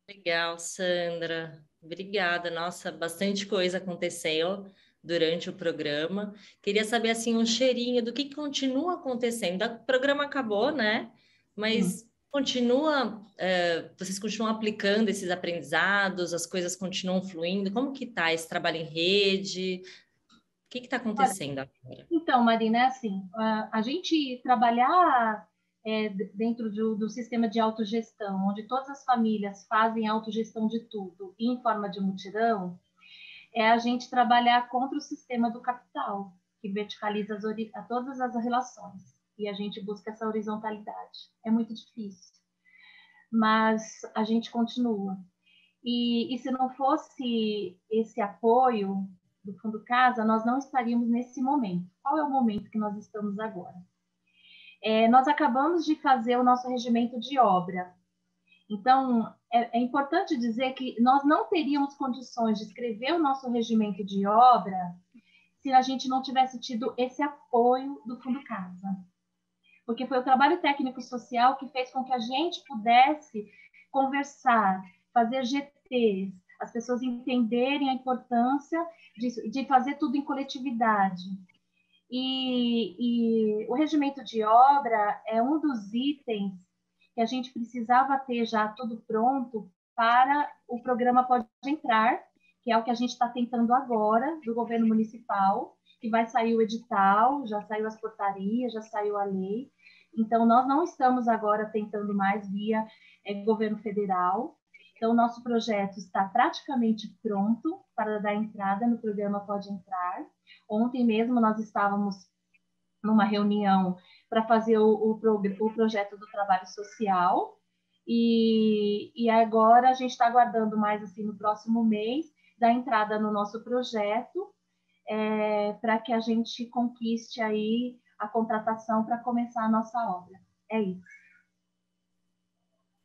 Legal, Sandra. Obrigada. Nossa, bastante coisa aconteceu durante o programa. Queria saber, assim, um cheirinho do que continua acontecendo. O programa acabou, né? Mas vocês continuam aplicando esses aprendizados, as coisas continuam fluindo? Como que está esse trabalho em rede? O que está acontecendo agora? Então, Marina, é assim, a gente trabalhar dentro do sistema de autogestão, onde todas as famílias fazem autogestão de tudo, e em forma de mutirão, é a gente trabalhar contra o sistema do capital, que verticaliza todas as relações, e a gente busca essa horizontalidade. É muito difícil, mas a gente continua. E se não fosse esse apoio do Fundo Casa, nós não estaríamos nesse momento. Qual é o momento que nós estamos agora? Nós acabamos de fazer o nosso regimento de obra. Então, é importante dizer que nós não teríamos condições de escrever o nosso regimento de obra se a gente não tivesse tido esse apoio do Fundo Casa. Porque foi o trabalho técnico-social que fez com que a gente pudesse conversar, fazer GTs, as pessoas entenderem a importância de fazer tudo em coletividade. E o regimento de obra é um dos itens que a gente precisava ter já tudo pronto para o programa Pode Entrar, que é o que a gente está tentando agora, do governo municipal, que vai sair o edital, já saiu as portarias, já saiu a lei. Então, nós não estamos agora tentando mais via governo federal. Então, o nosso projeto está praticamente pronto para dar entrada no programa Pode Entrar. Ontem mesmo nós estávamos numa reunião para fazer o projeto do trabalho social, e agora a gente está aguardando mais assim no próximo mês dar entrada no nosso projeto para que a gente conquiste aí a contratação para começar a nossa obra. É isso.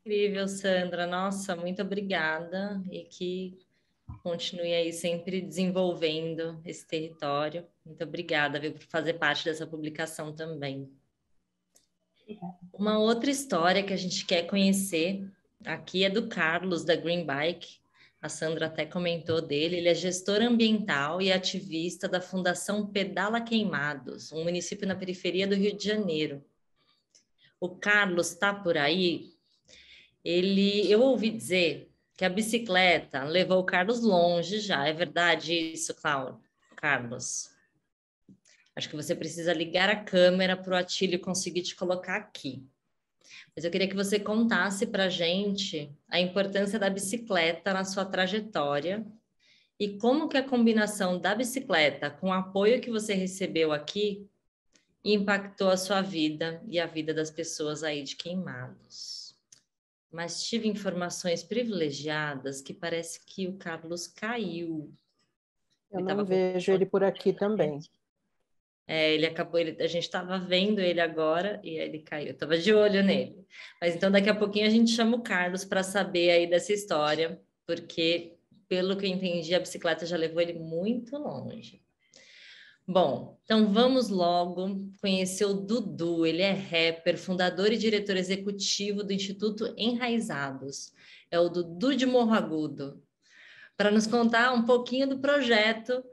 Incrível, Sandra. Nossa, muito obrigada e que continue aí sempre desenvolvendo esse território. Muito obrigada, viu, por fazer parte dessa publicação também. Uma outra história que a gente quer conhecer aqui é do Carlos, da Green Bike. A Sandra até comentou dele. Ele é gestor ambiental e ativista da Fundação Pedala Queimados, um município na periferia do Rio de Janeiro. O Carlos está por aí. Eu ouvi dizer que a bicicleta levou o Carlos longe já. É verdade isso, Carlos? Acho que você precisa ligar a câmera para o Atílio conseguir te colocar aqui. Mas eu queria que você contasse para a gente a importância da bicicleta na sua trajetória e como que a combinação da bicicleta com o apoio que você recebeu aqui impactou a sua vida e a vida das pessoas aí de Queimados. Mas tive informações privilegiadas que parece que o Carlos caiu. Eu não vejo ele por aqui também. Ele acabou, a gente estava vendo ele agora e ele caiu. Eu estava de olho nele. Mas então daqui a pouquinho a gente chama o Carlos para saber aí dessa história, porque pelo que eu entendi a bicicleta já levou ele muito longe. Bom, então vamos logo conhecer o Dudu. Ele é rapper, fundador e diretor executivo do Instituto Enraizados. É o Dudu de Morro Agudo. Para nos contar um pouquinho do projeto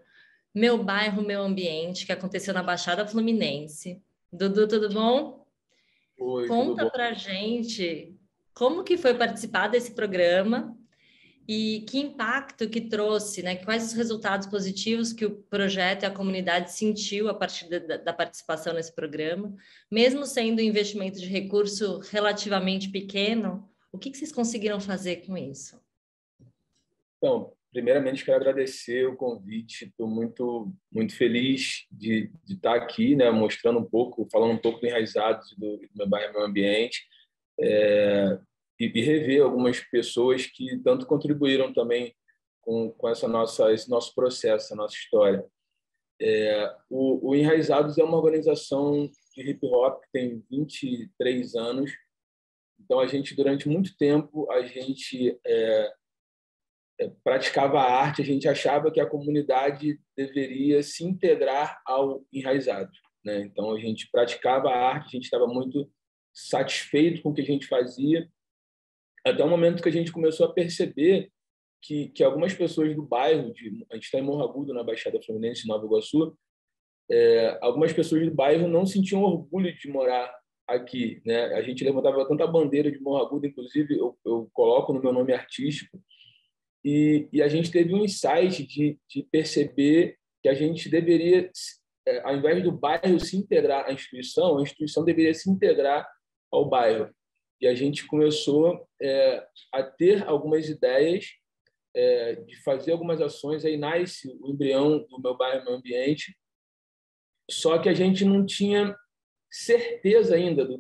Meu Bairro, Meu Ambiente, que aconteceu na Baixada Fluminense. Dudu, tudo bom? Oi, conta pra gente como que foi participar desse programa e que impacto que trouxe, né? Quais os resultados positivos que o projeto e a comunidade sentiu a partir da participação nesse programa, mesmo sendo um investimento de recurso relativamente pequeno, o que vocês conseguiram fazer com isso? Então, primeiramente, quero agradecer o convite. Estou muito, muito feliz de estar aqui, né, mostrando um pouco, falando um pouco do Enraizados, do Meu Bairro, Meu Ambiente, e rever algumas pessoas que tanto contribuíram também com esse nosso processo, essa nossa história. O Enraizados é uma organização de hip-hop que tem 23 anos. Então, durante muito tempo, a gente praticava a arte, a gente achava que a comunidade deveria se integrar ao Enraizado, né? Então, a gente praticava a arte, a gente estava muito satisfeito com o que a gente fazia, até o momento que a gente começou a perceber que algumas pessoas do bairro, a gente está em Morro Agudo, na Baixada Fluminense, Nova Iguaçu, algumas pessoas do bairro não sentiam orgulho de morar aqui, né? A gente levantava tanta bandeira de Morro Agudo, inclusive eu coloco no meu nome artístico, e a gente teve um insight de perceber que a gente deveria, ao invés do bairro se integrar à instituição, a instituição deveria se integrar ao bairro. E a gente começou a ter algumas ideias de fazer algumas ações, aí nasce o embrião do Meu Bairro, Meu Ambiente, só que a gente não tinha certeza ainda do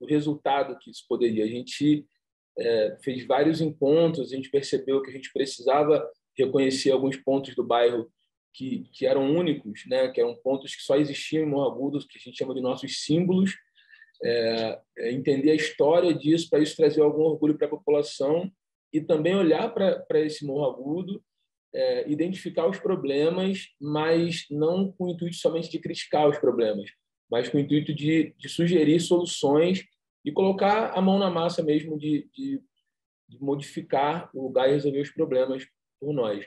resultado que isso poderia. A gente fez vários encontros, a gente percebeu que a gente precisava reconhecer alguns pontos do bairro que eram únicos, né? Que eram pontos que só existiam em Morro Agudo, que a gente chama de nossos símbolos, entender a história disso, para isso trazer algum orgulho para a população e também olhar para esse Morro Agudo, identificar os problemas, mas não com o intuito somente de criticar os problemas, mas com o intuito de sugerir soluções e colocar a mão na massa mesmo de modificar o lugar e resolver os problemas por nós.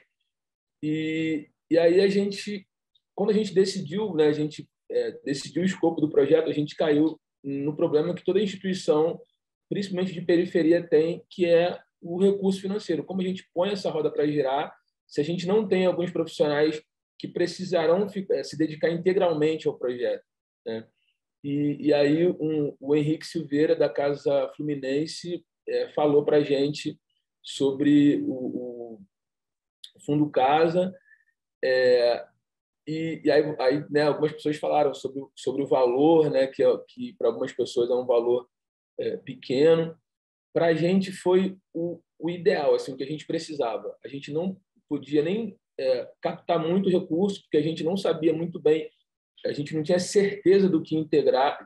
E aí quando a gente decidiu, né, decidiu o escopo do projeto, a gente caiu no problema que toda instituição, principalmente de periferia, tem, que é o recurso financeiro. Como a gente põe essa roda para girar, se a gente não tem alguns profissionais que precisarão se dedicar integralmente ao projeto, né? E aí o Henrique Silveira, da Casa Fluminense, falou para a gente sobre o Fundo Casa, e aí né, algumas pessoas falaram sobre o valor, né, que para algumas pessoas é um valor pequeno. Para a gente foi o ideal, assim, o que a gente precisava. A gente não podia nem captar muito recurso, porque a gente não sabia muito bem, a gente não tinha certeza do que entregar,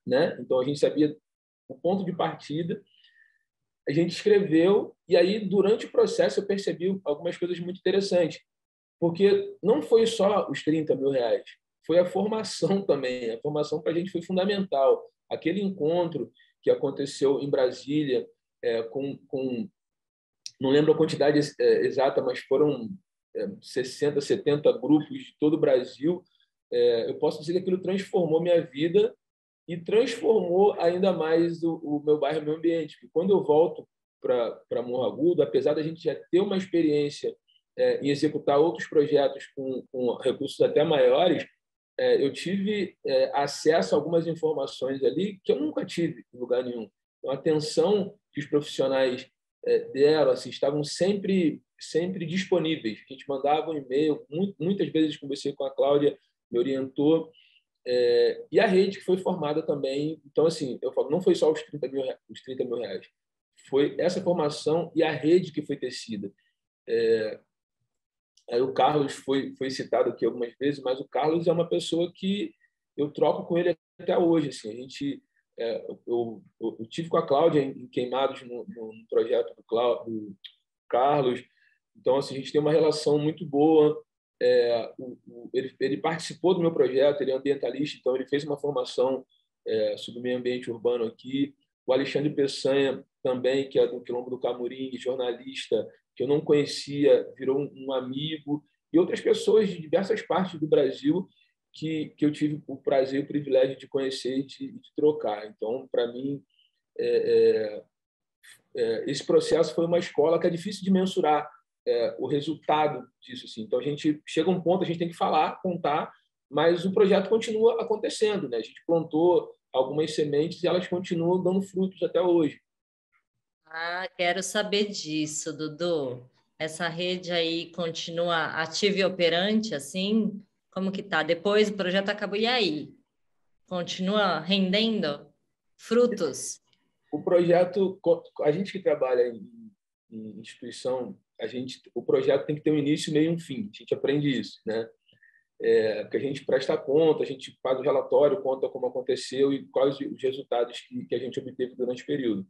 né? Então, a gente sabia o ponto de partida. A gente escreveu, e aí, durante o processo, eu percebi algumas coisas muito interessantes, porque não foi só os 30 mil reais, foi a formação também. A formação para a gente foi fundamental. Aquele encontro que aconteceu em Brasília, não lembro a quantidade exata, mas foram 60, 70 grupos de todo o Brasil. Eu posso dizer que aquilo transformou minha vida e transformou ainda mais o Meu Bairro, Meu Ambiente. Porque quando eu volto para Morro Agudo, apesar da gente já ter uma experiência em executar outros projetos com recursos até maiores, eu tive acesso a algumas informações ali que eu nunca tive em lugar nenhum. Então, a atenção que os profissionais deram, assim, estavam sempre disponíveis. A gente mandava um e-mail, muitas vezes conversei com a Cláudia, me orientou, e a rede que foi formada também. Então, assim, eu falo, não foi só os 30 mil reais, foi essa formação e a rede que foi tecida. Aí o Carlos foi citado aqui algumas vezes, mas o Carlos é uma pessoa que eu troco com ele até hoje. Assim, eu tive com a Cláudia em Queimados no projeto do Carlos. Então, assim, a gente tem uma relação muito boa. Ele participou do meu projeto, ele é ambientalista, então ele fez uma formação sobre o meio ambiente urbano aqui. O Alexandre Peçanha também, que é do Quilombo do Camurim, jornalista, que eu não conhecia, virou um amigo, e outras pessoas de diversas partes do Brasil que eu tive o prazer e o privilégio de conhecer e de trocar. Então, para mim, esse processo foi uma escola que é difícil de mensurar o resultado disso. Assim. Então, a gente chega a um ponto, a gente tem que falar, contar, mas o projeto continua acontecendo, né? A gente plantou algumas sementes e elas continuam dando frutos até hoje. Ah, quero saber disso, Dudu. Essa rede aí continua ativa e operante, assim? Como que tá? Depois o projeto acabou, e aí? Continua rendendo frutos? O projeto, a gente que trabalha em instituição, o projeto tem que ter um início, meio e um fim. A gente aprende isso, né? Porque a gente presta conta, a gente faz o relatório, conta como aconteceu e quais os resultados que a gente obteve durante o período.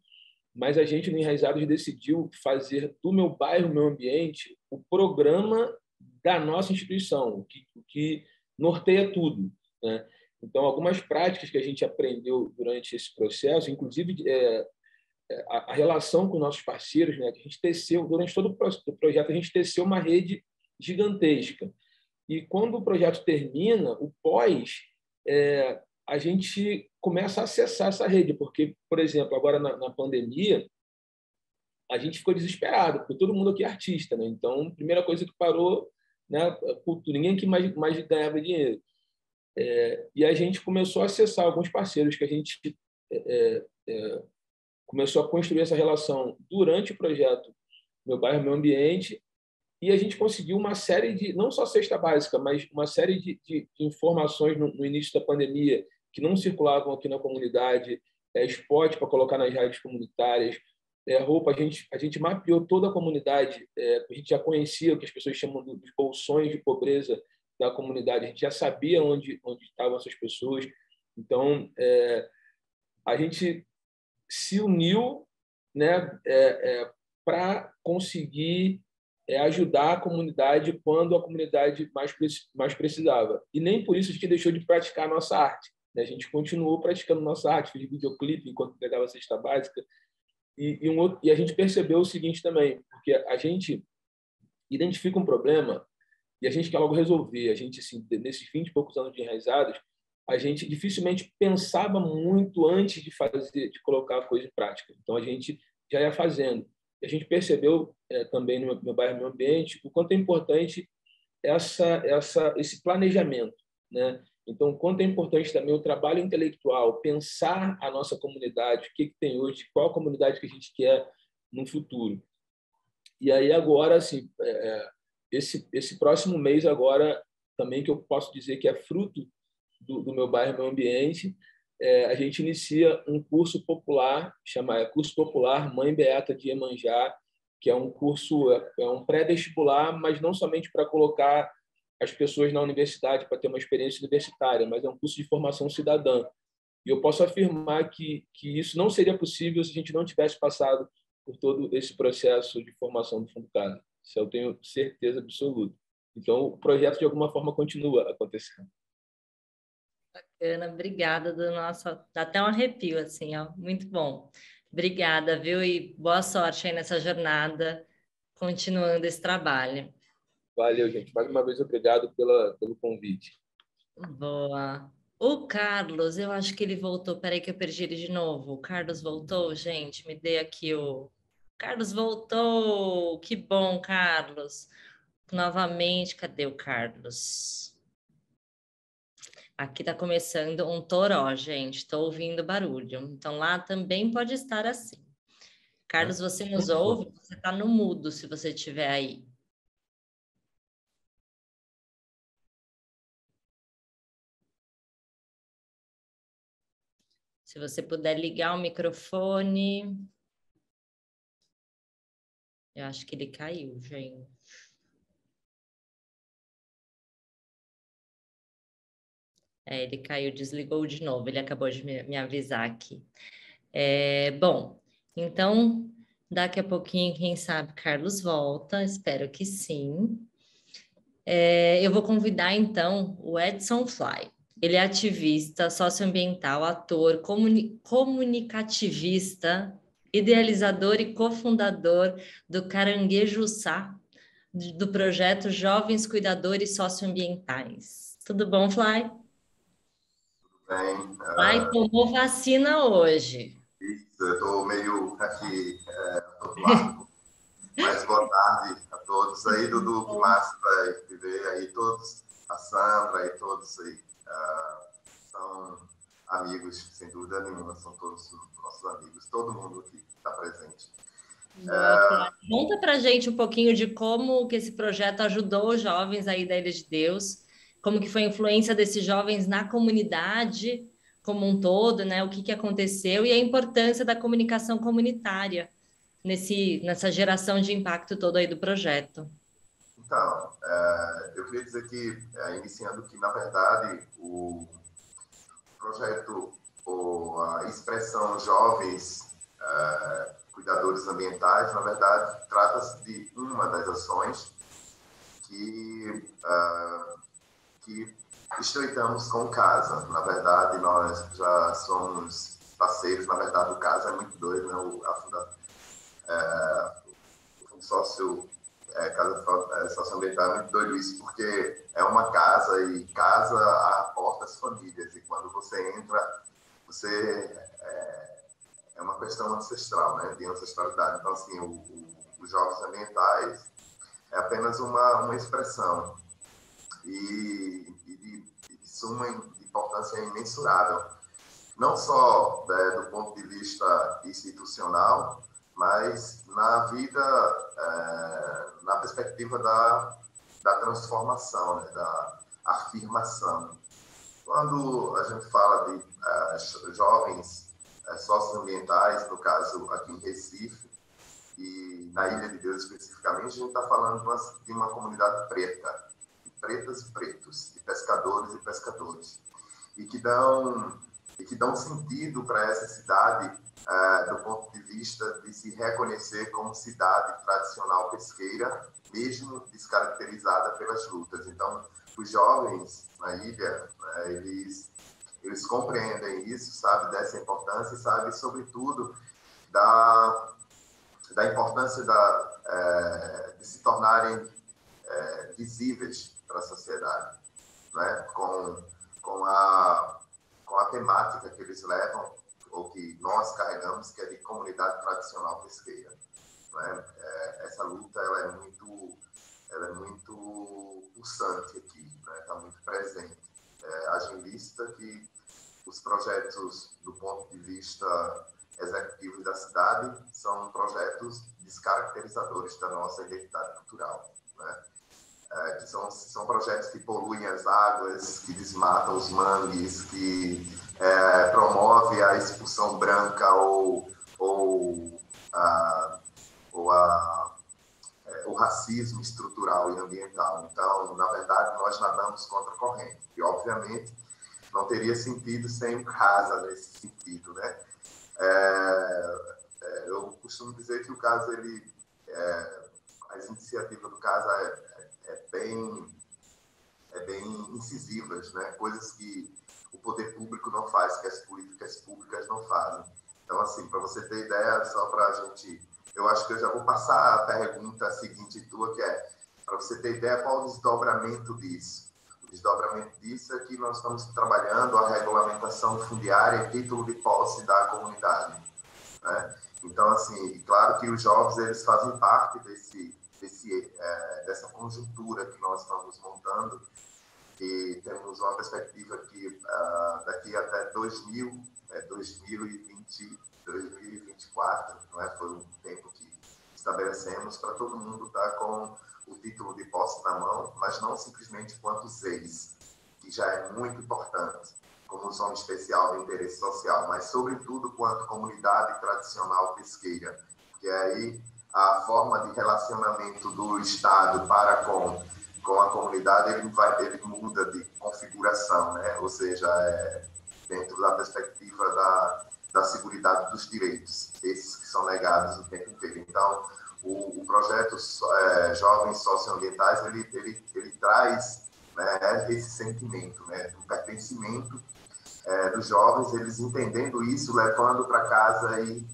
Mas a gente, no Enraizados, decidiu fazer do Meu Bairro, Meu Ambiente o programa da nossa instituição, o que norteia tudo, né? Então, algumas práticas que a gente aprendeu durante esse processo, inclusive a relação com nossos parceiros, né, que a gente teceu, durante todo o projeto, a gente teceu uma rede gigantesca. E quando o projeto termina, o pós, a gente começa a acessar essa rede, porque, por exemplo, agora na pandemia, a gente ficou desesperado, porque todo mundo aqui é artista, né? Então, a primeira coisa que parou, né, cultura, ninguém aqui mais ganhava dinheiro. E a gente começou a acessar alguns parceiros que a gente começou a construir essa relação durante o projeto Meu Bairro, Meu Ambiente, e a gente conseguiu uma série de, não só cesta básica, mas uma série de informações no início da pandemia que não circulavam aqui na comunidade, spot para colocar nas rádios comunitárias, roupa. A gente mapeou toda a comunidade, a gente já conhecia o que as pessoas chamam dos bolsões de pobreza da comunidade, a gente já sabia onde estavam essas pessoas. Então, a gente se uniu, né, para conseguir ajudar a comunidade quando a comunidade mais precisava. E nem por isso a gente deixou de praticar a nossa arte, né? A gente continuou praticando nossa arte, fez videoclipe enquanto entregava a cesta básica. E a gente percebeu o seguinte também, porque a gente identifica um problema e a gente quer logo resolver. A gente, assim, nesses 20 e poucos anos de Enraizados, a gente dificilmente pensava muito antes de colocar a coisa em prática. Então, a gente já ia fazendo. E a gente percebeu também no Meu Bairro, Meu Ambiente, o quanto é importante esse planejamento, né? Então, o quanto é importante também o trabalho intelectual, pensar a nossa comunidade, o que tem hoje, qual a comunidade que a gente quer no futuro. E aí, agora, assim, esse próximo mês, agora, também que eu posso dizer que é fruto do Meu Bairro, Meu Ambiente, a gente inicia um curso popular, Curso Popular Mãe Beata de Iemanjá, que é um curso, um pré-vestibular, mas não somente para colocar as pessoas na universidade para ter uma experiência universitária, mas é um curso de formação cidadã. E eu posso afirmar que isso não seria possível se a gente não tivesse passado por todo esse processo de formação do Fundo Casa. Isso eu tenho certeza absoluta. Então, o projeto, de alguma forma, continua acontecendo. Bacana, obrigada. Dá até um arrepio, assim, ó. Muito bom. Obrigada, viu? E boa sorte aí nessa jornada, continuando esse trabalho. Valeu, gente. Mais uma vez, obrigado pelo convite. Boa. O Carlos, eu acho que ele voltou. Peraí que eu perdi ele de novo. O Carlos voltou, gente. Me dê aqui o... Carlos voltou! Que bom, Carlos. Novamente, cadê o Carlos? Aqui está começando um toró, gente. Estou ouvindo barulho. Então, lá também pode estar assim. Carlos, você nos ouve? Você está no mudo, se você estiver aí. Se você puder ligar o microfone. Eu acho que ele caiu, gente. Ele caiu, desligou de novo. Ele acabou de me avisar aqui. Bom, então, daqui a pouquinho, quem sabe, Carlos volta. Espero que sim. Eu vou convidar, então, o Edson Fly. Ele é ativista, socioambiental, ator, comunicativista, idealizador e cofundador do Caranguejuçá, do projeto Jovens Cuidadores Socioambientais. Tudo bom, Fly? Bem, Fly tomou vacina hoje. Isso, eu estou meio aqui atordoado. Mas boa tarde a todos aí, Dudu, que massa vai viver aí todos, a Sandra e todos aí. São amigos, sem dúvida nenhuma, são todos nossos amigos, todo mundo aqui está presente. Conta pra gente um pouquinho de como que esse projeto ajudou os jovens aí da Ilha de Deus, como que foi a influência desses jovens na comunidade como um todo, né? O que aconteceu e a importância da comunicação comunitária nessa geração de impacto todo aí do projeto. Então, eu queria dizer que, iniciando que, na verdade, o projeto, ou a expressão Jovens Cuidadores Ambientais, na verdade, trata-se de uma das ações que estreitamos com o CASA. Na verdade, nós já somos parceiros. Na verdade, o CASA é muito doido, né? O consórcio Casa Socioambiental é muito doido isso, porque é uma casa e casa aporta as famílias. E quando você entra, é uma questão ancestral, né? De ancestralidade. Então, assim, os jovens ambientais é apenas uma expressão e de suma importância imensurável. Não só do ponto de vista institucional, mas na vida, na perspectiva da transformação, né, da afirmação. Quando a gente fala de jovens socioambientais, no caso aqui em Recife, e na Ilha de Deus especificamente, a gente está falando de uma comunidade preta, de pretas e pretos, de pescadores e pescadores, e que dão sentido para essa cidade do ponto de vista de se reconhecer como cidade tradicional pesqueira, mesmo descaracterizada pelas lutas. Então, os jovens na ilha, eles compreendem isso, sabe, dessa importância, sabe, sobretudo, da importância de se tornarem visíveis para a sociedade, né? com a temática que eles levam, ou que nós carregamos, que é de comunidade tradicional pesqueira. Né? Essa luta ela é muito pulsante aqui, está, né? Muito presente. Haja em vista que os projetos, do ponto de vista executivos da cidade, são projetos descaracterizadores da nossa identidade cultural, né? Que são projetos que poluem as águas, que desmatam os mangues, que promove a expulsão branca ou o racismo estrutural e ambiental. Então, na verdade, nós nadamos contra a corrente, e obviamente não teria sentido sem o CASA nesse sentido, né? Eu costumo dizer que o CASA, as iniciativas do CASA bem incisivas, né? Coisas que o poder público não faz, que as políticas públicas não fazem. Então, assim, para você ter ideia, só para a gente... Eu acho que eu já vou passar a pergunta seguinte tua, que é, para você ter ideia, qual o desdobramento disso. O desdobramento disso é que nós estamos trabalhando a regulamentação fundiária e título de posse da comunidade, né? Então, assim, claro que os jovens, eles fazem parte dessa conjuntura que nós estamos montando, e temos uma perspectiva que daqui até 2024, não é? Foi um tempo que estabelecemos para todo mundo estar com o título de posse na mão, mas não simplesmente quanto ex, que já é muito importante, como zona especial de interesse social, mas sobretudo quanto comunidade tradicional pesqueira, que é aí a forma de relacionamento do Estado para com a comunidade, ele muda de configuração, né? Ou seja, dentro da perspectiva da seguridade dos direitos, esses que são negados o tempo inteiro. Então, o projeto Jovens Socioambientais, ele traz, né, esse sentimento, né, do pertencimento dos jovens, eles entendendo isso, levando para casa e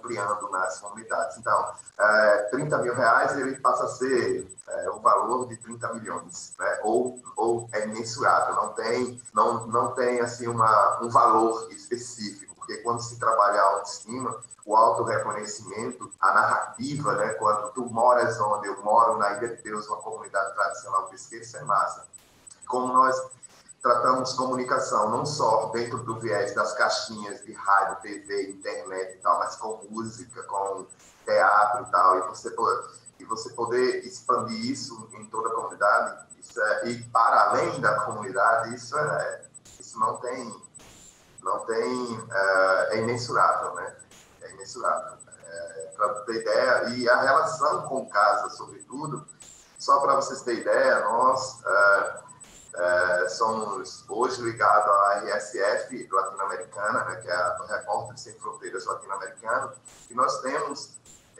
ampliando nas comunidades. Então, 30 mil reais, ele passa a ser o valor de 30 milhões, né? Ou é imensurável, não tem assim, um valor específico, porque quando se trabalha a autoestima, o autorreconhecimento, a narrativa, né? Quando tu moras onde eu moro, na Ilha de Deus, uma comunidade tradicional pesqueira, isso é massa. Como nós tratamos comunicação, não só dentro do viés das caixinhas de rádio, TV, internet e tal, mas com música, com teatro e tal, e você poder expandir isso em toda a comunidade, e para além da comunidade, isso é imensurável, né? É imensurável. Para ter ideia, e a relação com o CASA, sobretudo, só para vocês terem ideia, nós... somos hoje ligados à RSF latino-americana, né, que é a Repórteres Sem Fronteiras latino-americano, e nós temos,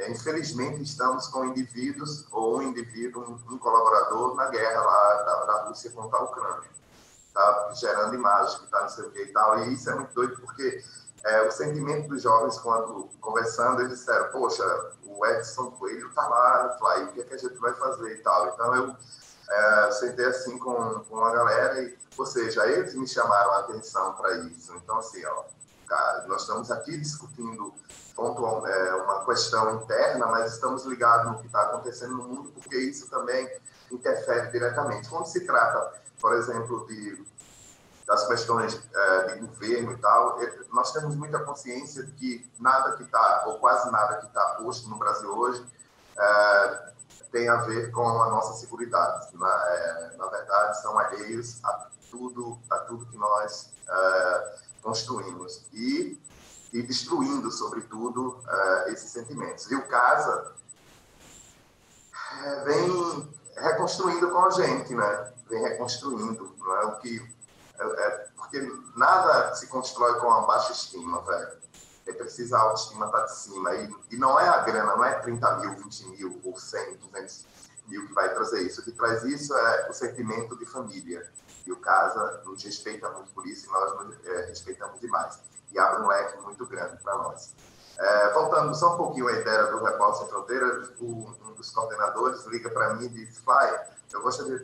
infelizmente, estamos com indivíduos, ou um colaborador na guerra lá da Rússia contra a Ucrânia, tá gerando imagens, que tá não sei o que e tal, e isso é muito doido, porque o sentimento dos jovens, quando conversando, eles disseram, poxa, o Edson Coelho tá lá, Fly, o que é que a gente vai fazer e tal. Então, eu sentei assim com a galera, ou seja, eles me chamaram a atenção para isso. Então, assim, cara, nós estamos aqui discutindo uma questão interna, mas estamos ligados no que está acontecendo no mundo, porque isso também interfere diretamente. Quando se trata, por exemplo, de das questões de governo e tal, nós temos muita consciência de que nada que está, ou quase nada que está posto no Brasil hoje, tem a ver com a nossa seguridade. Na verdade, são alheios a tudo que nós construímos e destruindo, sobretudo, esses sentimentos. E o CASA vem reconstruindo com a gente, né? Vem reconstruindo, não é? Porque nada se constrói com a baixa estima, velho. É preciso a autoestima estar de cima. E não é a grana, não é 30 mil, 20 mil, ou 100, 200 mil que vai trazer isso. O que traz isso é o sentimento de família. E o CASA nos respeita muito por isso e nós nos respeitamos demais. E abre um leque muito grande para nós. Voltando só um pouquinho à ideia do Repórter Sem Fronteiras, um dos coordenadores liga para mim e diz: Fly, eu gostaria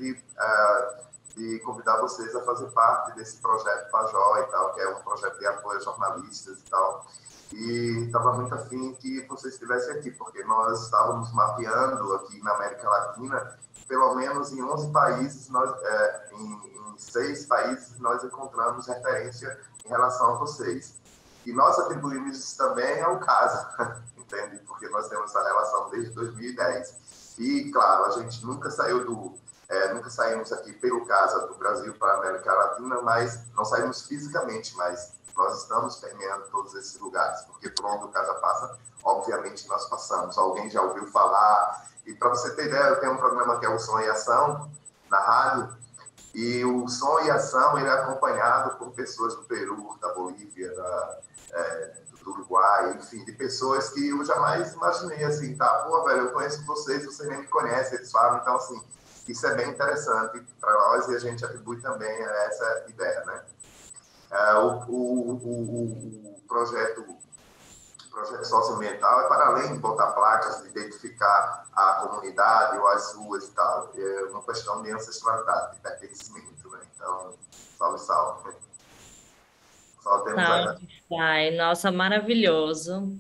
de convidar vocês a fazer parte desse projeto Pajó e tal, que é um projeto de apoio a jornalistas e tal. E estava muito afim que vocês estivessem aqui, porque nós estávamos mapeando aqui na América Latina, pelo menos em 11 países, em 6 países, nós encontramos referência em relação a vocês. E nós atribuímos isso também ao CASA, entende? Porque nós temos essa relação desde 2010. E, claro, a gente nunca saímos aqui pelo CASA do Brasil para a América Latina, mas não saímos fisicamente, mas nós estamos permeando todos esses lugares, porque por onde o CASA passa, obviamente nós passamos. Alguém já ouviu falar? E para você ter ideia, eu tenho um programa que é o Som e Ação, na rádio, e o Som e Ação ele é acompanhado por pessoas do Peru, da Bolívia, do Uruguai, enfim, de pessoas que eu jamais imaginei, assim, tá, pô, velho, eu conheço vocês nem me conhecem, eles falam, então, assim, isso é bem interessante para nós e a gente atribui também a essa ideia, né? O projeto socioambiental é para além de botar placas, de identificar a comunidade ou as ruas e tal. É uma questão de ancestralidade, de pertencimento, né? Então, salve, salve. Só temos Salve, nossa, maravilhoso.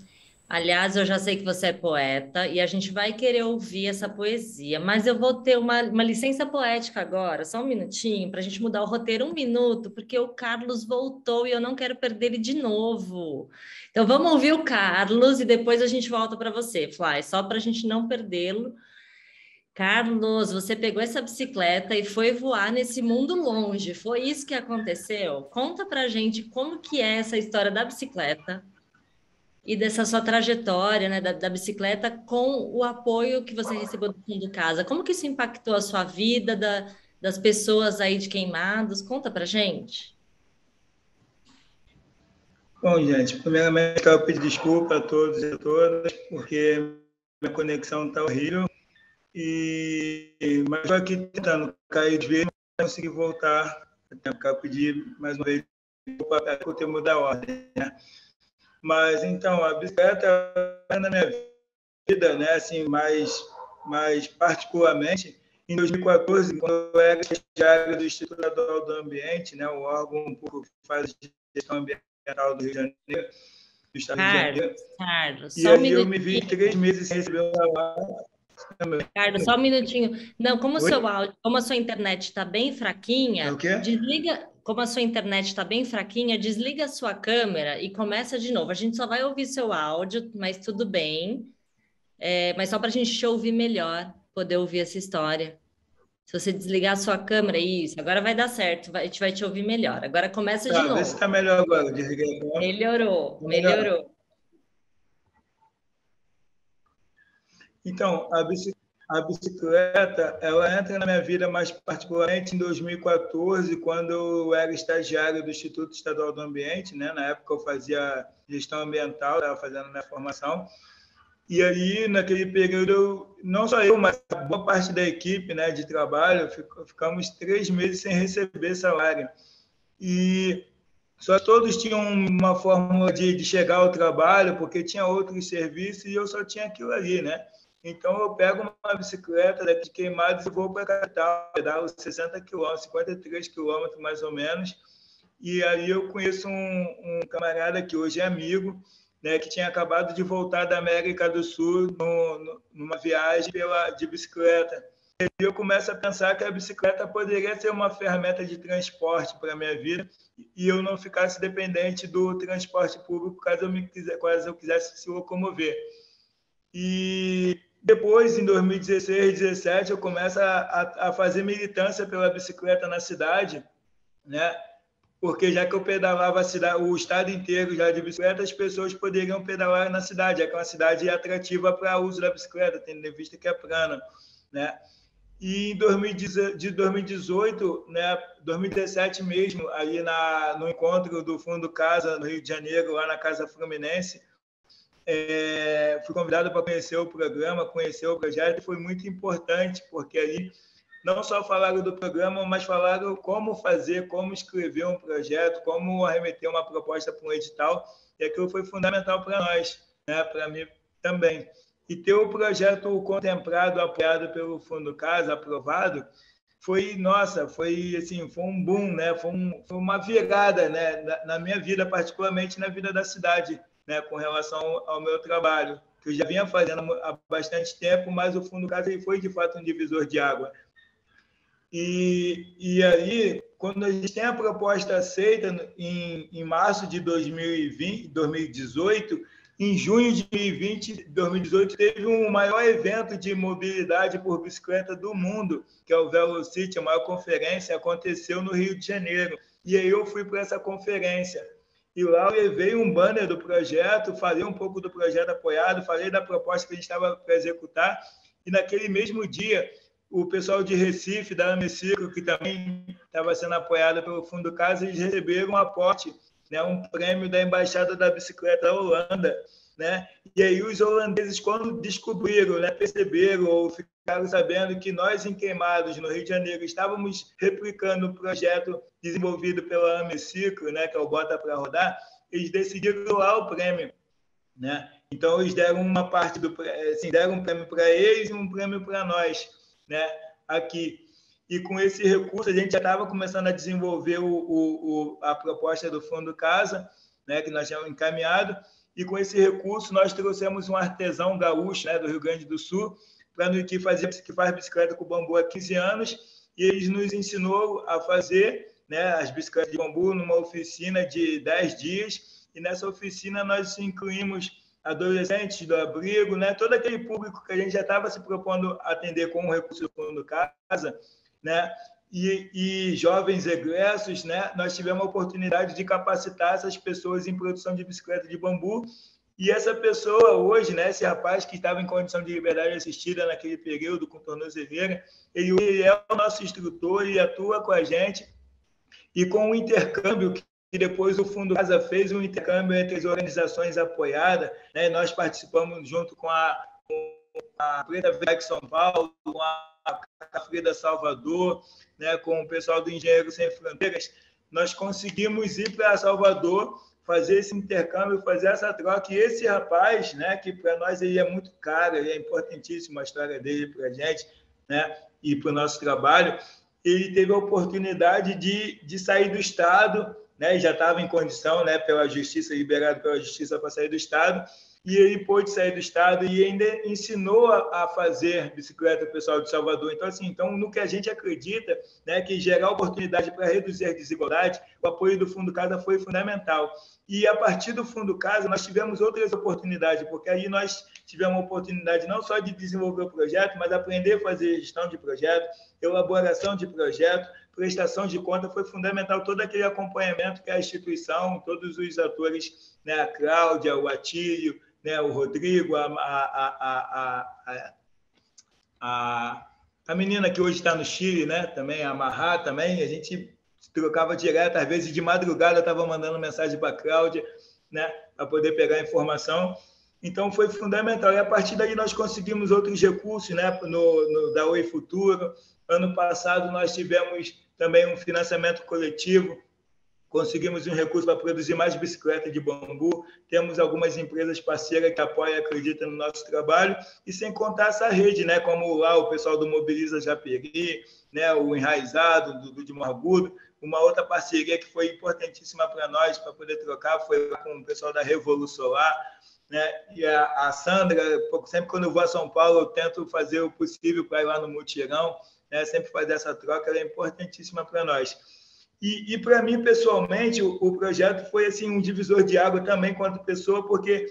Aliás, eu já sei que você é poeta e a gente vai querer ouvir essa poesia, mas eu vou ter uma licença poética agora, só um minutinho, para a gente mudar o roteiro, 1 minuto, porque o Carlos voltou e eu não quero perder ele de novo. Então, vamos ouvir o Carlos e depois a gente volta para você, Fly, só para a gente não perdê-lo. Carlos, você pegou essa bicicleta e foi voar nesse mundo longe, foi isso que aconteceu? Conta para a gente como que é essa história da bicicleta e dessa sua trajetória, né, da bicicleta com o apoio que você recebeu do Fundo Casa. Como que isso impactou a sua vida, das pessoas aí de Queimados? Conta pra gente. Bom, gente, primeiramente eu quero pedir desculpa a todos e a todas, porque minha conexão está horrível, mas estou aqui tentando cair de vez, não consegui voltar. Eu quero pedir mais uma vez desculpa por ter mudado a ordem, né? Mas, então, a bicicleta na minha vida, né, assim, mais particularmente, em 2014, quando eu era estagiário do Instituto Estadual do Ambiente, né, o órgão que faz gestão ambiental do Rio de Janeiro, do Estado do Rio de Janeiro. Carlos, e aí eu me vi 3 meses sem receber um salário. Carlos, só um minutinho. Não, como a sua internet está bem fraquinha, desliga. Como a sua internet está bem fraquinha, desliga a sua câmera e começa de novo. A gente só vai ouvir seu áudio, mas tudo bem. Mas só para a gente te ouvir melhor, poder ouvir essa história. Se você desligar a sua câmera, isso, agora vai dar certo, a gente vai te ouvir melhor. Agora começa de novo. Vê se está melhor agora. Desliguei a câmera. Melhorou. Então, a bicicleta, ela entra na minha vida mais particularmente em 2014, quando eu era estagiário do Instituto Estadual do Ambiente, né? Na época eu fazia gestão ambiental, estava fazendo minha formação. E aí, naquele período, não só eu, mas a boa parte da equipe, né, de trabalho, ficamos 3 meses sem receber salário. E só todos tinham uma fórmula de chegar ao trabalho, porque tinha outros serviços e eu só tinha aquilo ali, né? Então, eu pego uma bicicleta daqui de Queimados e vou para a capital, pedalo 60 quilômetros, 53 quilômetros mais ou menos. E aí eu conheço um camarada que hoje é amigo, né, que tinha acabado de voltar da América do Sul numa viagem de bicicleta. eu começo a pensar que a bicicleta poderia ser uma ferramenta de transporte para a minha vida e eu não ficasse dependente do transporte público caso eu quisesse se locomover. E depois, em 2016, 2017, eu começo a fazer militância pela bicicleta na cidade, né? Porque já que eu pedalava o estado inteiro já de bicicleta, as pessoas poderiam pedalar na cidade, já que é uma cidade atrativa para o uso da bicicleta, tendo em vista que é plana, né? E em 2018, né, 2017 mesmo, ali no encontro do Fundo Casa, no Rio de Janeiro, lá na Casa Fluminense, fui convidado para conhecer o programa, conhecer o projeto, e foi muito importante, porque ali não só falaram do programa, mas falaram como fazer, como escrever um projeto, como arremeter uma proposta para um edital, e aquilo foi fundamental para nós, né, para mim também. E ter o projeto contemplado, apoiado pelo Fundo Casa, aprovado, foi um boom, né? Foi uma virada, né, na minha vida, particularmente na vida da cidade, né, com relação ao meu trabalho, que eu já vinha fazendo há bastante tempo, mas o Fundo Casa foi, de fato, um divisor de água. E aí, quando a gente tem a proposta aceita em março de 2018, em junho de 2018, teve um maior evento de mobilidade por bicicleta do mundo, que é o Velocity, a maior conferência, aconteceu no Rio de Janeiro. E aí eu fui para essa conferência. E lá eu levei um banner do projeto, falei um pouco do projeto apoiado, falei da proposta que a gente estava para executar. E naquele mesmo dia, o pessoal de Recife, da Ameciclo, que também estava sendo apoiado pelo Fundo Casa, eles receberam um aporte, né, um prêmio da Embaixada da Bicicleta da Holanda, né? E aí os holandeses, quando descobriram, né, perceberam ou ficaram sabendo que nós, em Queimados, no Rio de Janeiro, estávamos replicando o projeto desenvolvido pela Ameciclo, né, que é o Bota para Rodar, eles decidiram doar o prêmio, né? Então eles deram uma parte deram um prêmio para eles e um prêmio para nós, né, aqui. E com esse recurso, a gente já estava começando a desenvolver a proposta do Fundo Casa, né, que nós tínhamos encaminhado, e com esse recurso nós trouxemos um artesão gaúcho, né, do Rio Grande do Sul, que faz bicicleta com bambu há 15 anos, e ele nos ensinou a fazer, né, as bicicletas de bambu numa oficina de 10 dias, e nessa oficina nós incluímos adolescentes do abrigo, né, todo aquele público que a gente já estava se propondo atender com o recurso do Fundo Casa, né, e jovens egressos, né, nós tivemos a oportunidade de capacitar essas pessoas em produção de bicicleta de bambu. E essa pessoa hoje, né, esse rapaz que estava em condição de liberdade assistida naquele período com tornozeleira, ele é o nosso instrutor, ele atua com a gente, e com o intercâmbio que depois o Fundo Casa fez, um intercâmbio entre as organizações apoiadas, né, nós participamos junto com a Preta Velha de São Paulo, com a Frida Salvador, né, com o pessoal do Engenheiros Sem Fronteiras, nós conseguimos ir para Salvador, fazer esse intercâmbio, fazer essa troca. E esse rapaz, né, que para nós ele é muito caro, ele é importantíssimo a história dele para a gente, né, e para o nosso trabalho, ele teve a oportunidade de sair do Estado, né, já estava em condição, né, pela Justiça, liberado pela Justiça para sair do Estado, e ele pôde sair do Estado e ainda ensinou a fazer bicicleta o pessoal de Salvador. Então, assim, no que a gente acredita, né, que gerar oportunidade para reduzir a desigualdade, o apoio do Fundo Casa foi fundamental. E, a partir do Fundo Casa, nós tivemos outras oportunidades, porque aí nós tivemos a oportunidade não só de desenvolver o projeto, mas aprender a fazer gestão de projeto, elaboração de projeto, prestação de conta. Foi fundamental todo aquele acompanhamento que a instituição, todos os atores, né, a Cláudia, o Atílio, né, o Rodrigo, a menina que hoje está no Chile, né, também, a Marrá, também, a gente trocava direto, às vezes de madrugada eu estava mandando mensagem para a Cláudia, né, para poder pegar a informação. Então, foi fundamental. E, a partir daí, nós conseguimos outros recursos, né, da Oi Futuro. Ano passado, nós tivemos também um financiamento coletivo, conseguimos um recurso para produzir mais bicicleta de bambu, temos algumas empresas parceiras que apoiam e acreditam no nosso trabalho, e sem contar essa rede, né, como lá o pessoal do Mobiliza Japeri, né, o Enraizado, do de Morgudo. Uma outra parceria que foi importantíssima para nós, para poder trocar, foi com o pessoal da Revolu Solar, né? E a Sandra, sempre quando eu vou a São Paulo, eu tento fazer o possível para ir lá no mutirão, né? Sempre fazer essa troca, ela é importantíssima para nós. E para mim, pessoalmente, o projeto foi assim, um divisor de água também quanto pessoa, porque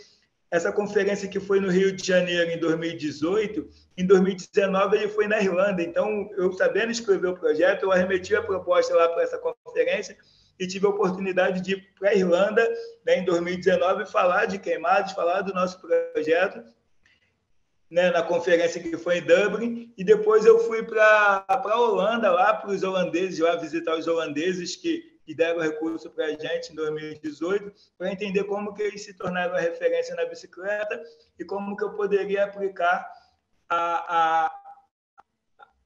essa conferência que foi no Rio de Janeiro em 2018, em 2019 ele foi na Irlanda. Então, eu sabendo escrever o projeto, eu arremeti a proposta lá para essa conferência e tive a oportunidade de ir para a Irlanda, né, em 2019, falar de queimados, falar do nosso projeto, né, na conferência que foi em Dublin, e depois eu fui para a Holanda, lá para os holandeses, lá visitar os holandeses que deram recurso para a gente em 2018, para entender como que eles se tornaram a referência na bicicleta e como que eu poderia aplicar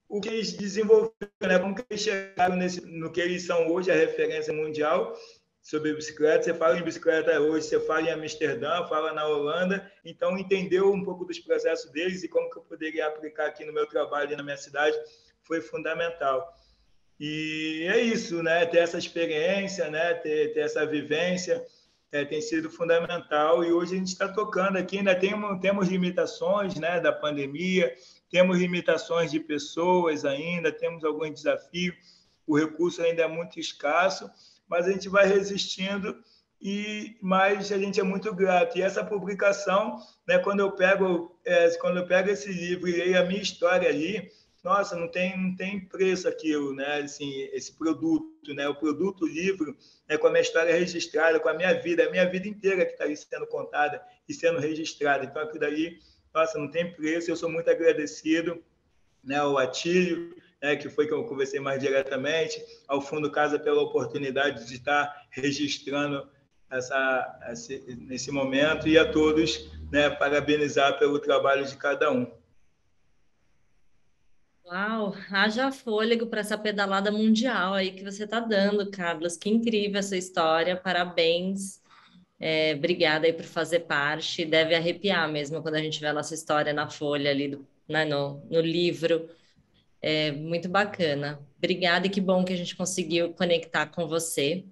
o que eles desenvolveram, né? Como que eles chegaram no que eles são hoje, a referência mundial sobre bicicleta. Você fala em bicicleta hoje, você fala em Amsterdã, fala na Holanda, então entendeu um pouco dos processos deles e como que eu poderia aplicar aqui no meu trabalho e na minha cidade foi fundamental. E é isso, né? Ter essa experiência, né? Ter essa vivência tem sido fundamental. E hoje a gente está tocando aqui, ainda temos limitações, né, da pandemia, temos limitações de pessoas ainda, temos alguns desafios, o recurso ainda é muito escasso, mas a gente vai resistindo, mas a gente é muito grato. E essa publicação, né, quando eu pego esse livro e leio a minha história ali, nossa, não tem preço aquilo, né? Assim, esse produto, né? O produto, o livro, né? Com a minha história registrada, com a minha vida inteira que está ali sendo contada e sendo registrada. Então, aquilo dali, nossa, não tem preço. Eu sou muito agradecido, né, ao Atílio, né, que foi que eu conversei mais diretamente, ao Fundo Casa pela oportunidade de estar registrando nesse momento, e a todos, né, parabenizar pelo trabalho de cada um. Uau, haja fôlego para essa pedalada mundial aí que você está dando, Carlos. Que incrível essa história, parabéns. Obrigada aí por fazer parte. Deve arrepiar mesmo quando a gente vê a nossa história na folha ali, né, no livro. É muito bacana. Obrigada e que bom que a gente conseguiu conectar com você.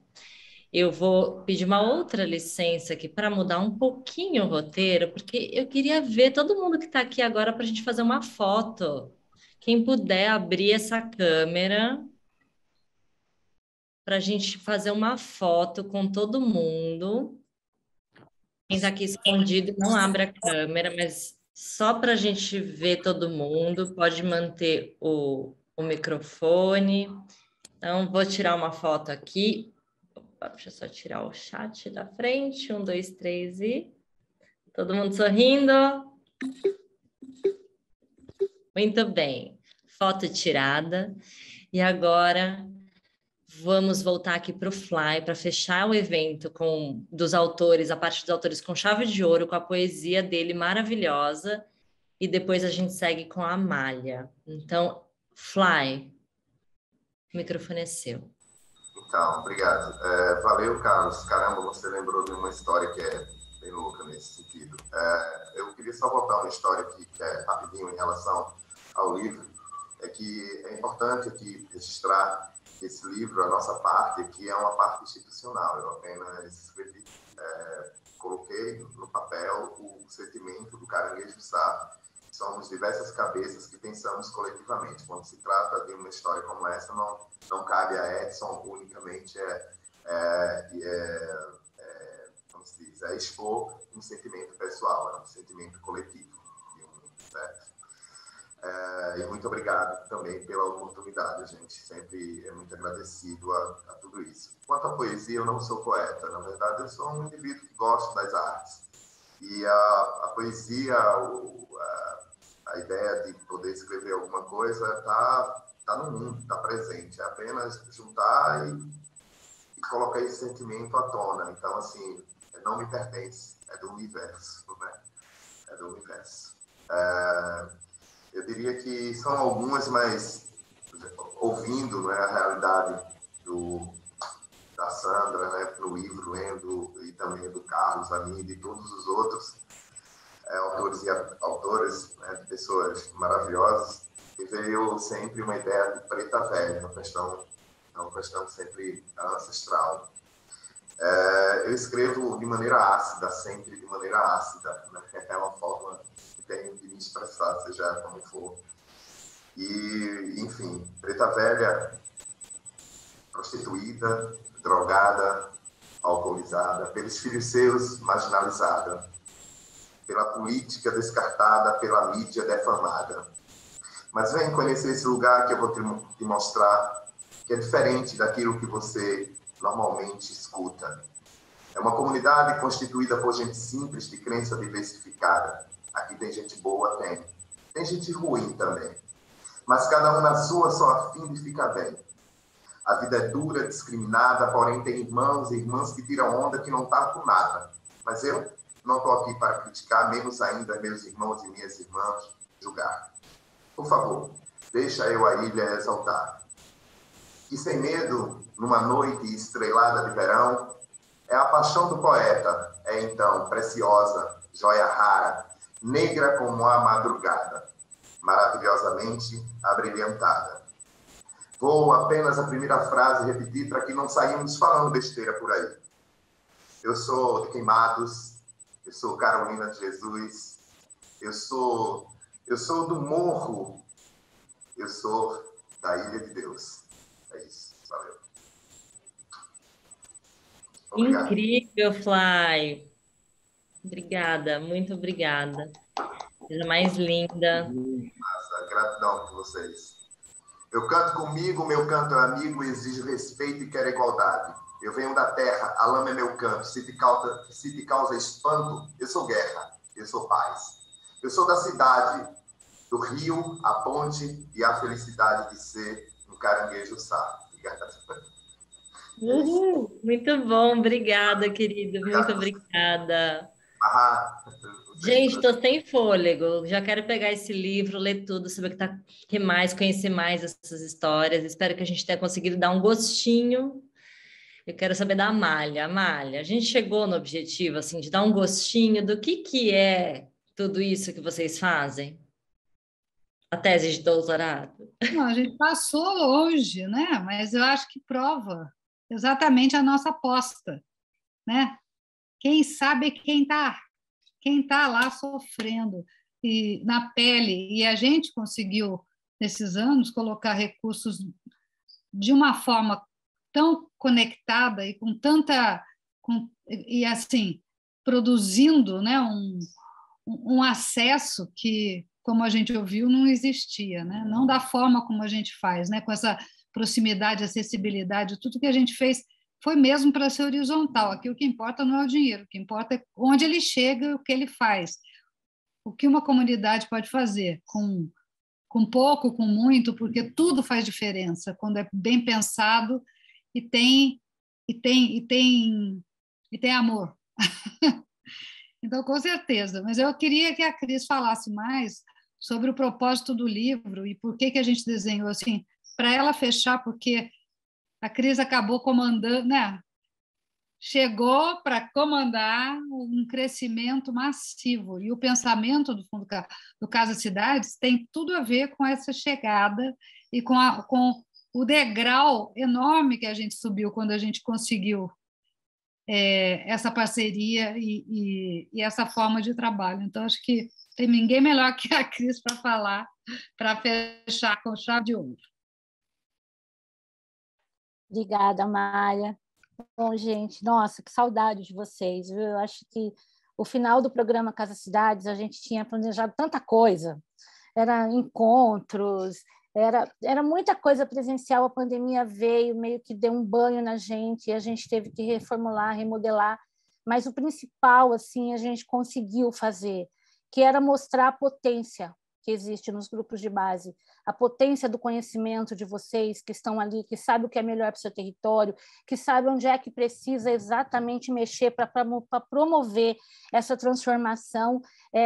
Eu vou pedir uma outra licença aqui para mudar um pouquinho o roteiro, porque eu queria ver todo mundo que está aqui agora para a gente fazer uma foto. Quem puder abrir essa câmera para a gente fazer uma foto com todo mundo. Quem está aqui escondido não abre a câmera, mas só para a gente ver todo mundo. Pode manter o microfone. Então, vou tirar uma foto aqui. Opa, deixa eu só tirar o chat da frente. 1, 2, 3 e... Todo mundo sorrindo? Muito bem. Foto tirada. E agora vamos voltar aqui para o Fly para fechar o evento dos autores, a parte dos autores com chave de ouro, com a poesia dele maravilhosa. E depois a gente segue com a Amália. Então, Fly, o microfone é seu. Então, obrigado. Valeu, Carlos. Caramba, você lembrou de uma história que é bem louca nesse sentido. Eu queria só botar uma história aqui, que é rapidinho em relação ao livro. É que é importante aqui registrar que esse livro, a nossa parte aqui, é uma parte institucional. Eu apenas coloquei no papel o sentimento do caranguejo sábio. Somos diversas cabeças que pensamos coletivamente. Quando se trata de uma história como essa, não cabe a Edson unicamente como se diz, expor um sentimento pessoal, é um sentimento coletivo. Certo? E muito obrigado também pela oportunidade, a gente sempre é muito agradecido a tudo isso. Quanto à poesia, eu não sou poeta, na verdade eu sou um indivíduo que gosta das artes. E a poesia, a ideia de poder escrever alguma coisa está no mundo, está presente. É apenas juntar e colocar esse sentimento à tona. Então, assim, não me pertence, é do universo, né? É do universo. Eu diria que são algumas, mas ouvindo, né, a realidade da Sandra, né, no livro, lendo, e também do Carlos, a mim e de todos os outros autores e autoras, né, pessoas maravilhosas, e veio sempre uma ideia de preta velha, uma questão sempre ancestral. Eu escrevo de maneira ácida, sempre de maneira ácida, né? É uma forma que tenho de me expressar, seja como for. E, enfim, preta velha, prostituída, drogada, alcoolizada, pelos filhos seus, marginalizada, pela política descartada, pela mídia defamada. Mas vem conhecer esse lugar que eu vou te mostrar, que é diferente daquilo que você normalmente escuta. É uma comunidade constituída por gente simples, de crença diversificada. Aqui tem gente boa, tem. Tem gente ruim também. Mas cada um na sua, só a fim de ficar bem. A vida é dura, discriminada, porém tem irmãos e irmãs que tiram onda que não estão com nada. Mas eu não estou aqui para criticar, menos ainda meus irmãos e minhas irmãs julgar. Por favor, deixa eu a ilha exaltar. Que sem medo, numa noite estrelada de verão, é a paixão do poeta, é então preciosa, joia rara, negra como a madrugada, maravilhosamente abrilhantada. Vou apenas a primeira frase repetir para que não saímos falando besteira por aí. Eu sou de Queimados, eu sou Carolina de Jesus, eu sou do morro, eu sou da Ilha de Deus. É isso, valeu. Obrigado. Incrível, Fly. Obrigada, muito obrigada. Coisa mais linda. Massa, gratidão por vocês. Eu canto comigo, meu canto é amigo, exijo respeito e quero igualdade. Eu venho da terra, a lama é meu canto. Se te causa espanto, eu sou guerra, eu sou paz. Eu sou da cidade, do rio, a ponte e a felicidade de ser um caranguejo sá. Obrigada. Muito bom, obrigada, querido. Muito obrigada. Gente, estou sem fôlego. Já quero pegar esse livro, ler tudo, saber que mais, conhecer mais essas histórias. Espero que a gente tenha conseguido dar um gostinho. Eu quero saber da Amália. Amália, a gente chegou no objetivo assim de dar um gostinho do que é tudo isso que vocês fazem? A tese de doutorado? Não, a gente passou longe, né? Mas eu acho que prova exatamente a nossa aposta, né? Quem sabe é quem tá lá sofrendo e na pele, e a gente conseguiu nesses anos colocar recursos de uma forma tão conectada e e assim produzindo, né, um acesso que, como a gente ouviu, não existia, né? Não da forma como a gente faz, né? Com essa proximidade, acessibilidade, tudo que a gente fez foi mesmo para ser horizontal. Aqui o que importa não é o dinheiro, o que importa é onde ele chega e o que ele faz. O que uma comunidade pode fazer com pouco, com muito, porque tudo faz diferença quando é bem pensado e tem amor. Então, com certeza. Mas eu queria que a Cris falasse mais sobre o propósito do livro e por que a gente desenhou assim, para ela fechar, porque a Cris acabou comandando, né? Chegou para comandar um crescimento massivo. E o pensamento do Fundo do Casa Cidades tem tudo a ver com essa chegada e com o degrau enorme que a gente subiu quando a gente conseguiu essa parceria e essa forma de trabalho. Então, acho que tem ninguém melhor que a Cris para falar, para fechar com chave de ouro. Obrigada, Maia. Bom, gente, nossa, que saudade de vocês, viu? Eu acho que o final do programa Casa Cidades, a gente tinha planejado tanta coisa, era encontros, era muita coisa presencial, a pandemia veio, meio que deu um banho na gente, e a gente teve que reformular, remodelar, mas o principal, assim, a gente conseguiu fazer, que era mostrar a potência que existe nos grupos de base, a potência do conhecimento de vocês que estão ali, que sabem o que é melhor para o seu território, que sabem onde é que precisa exatamente mexer para promover essa transformação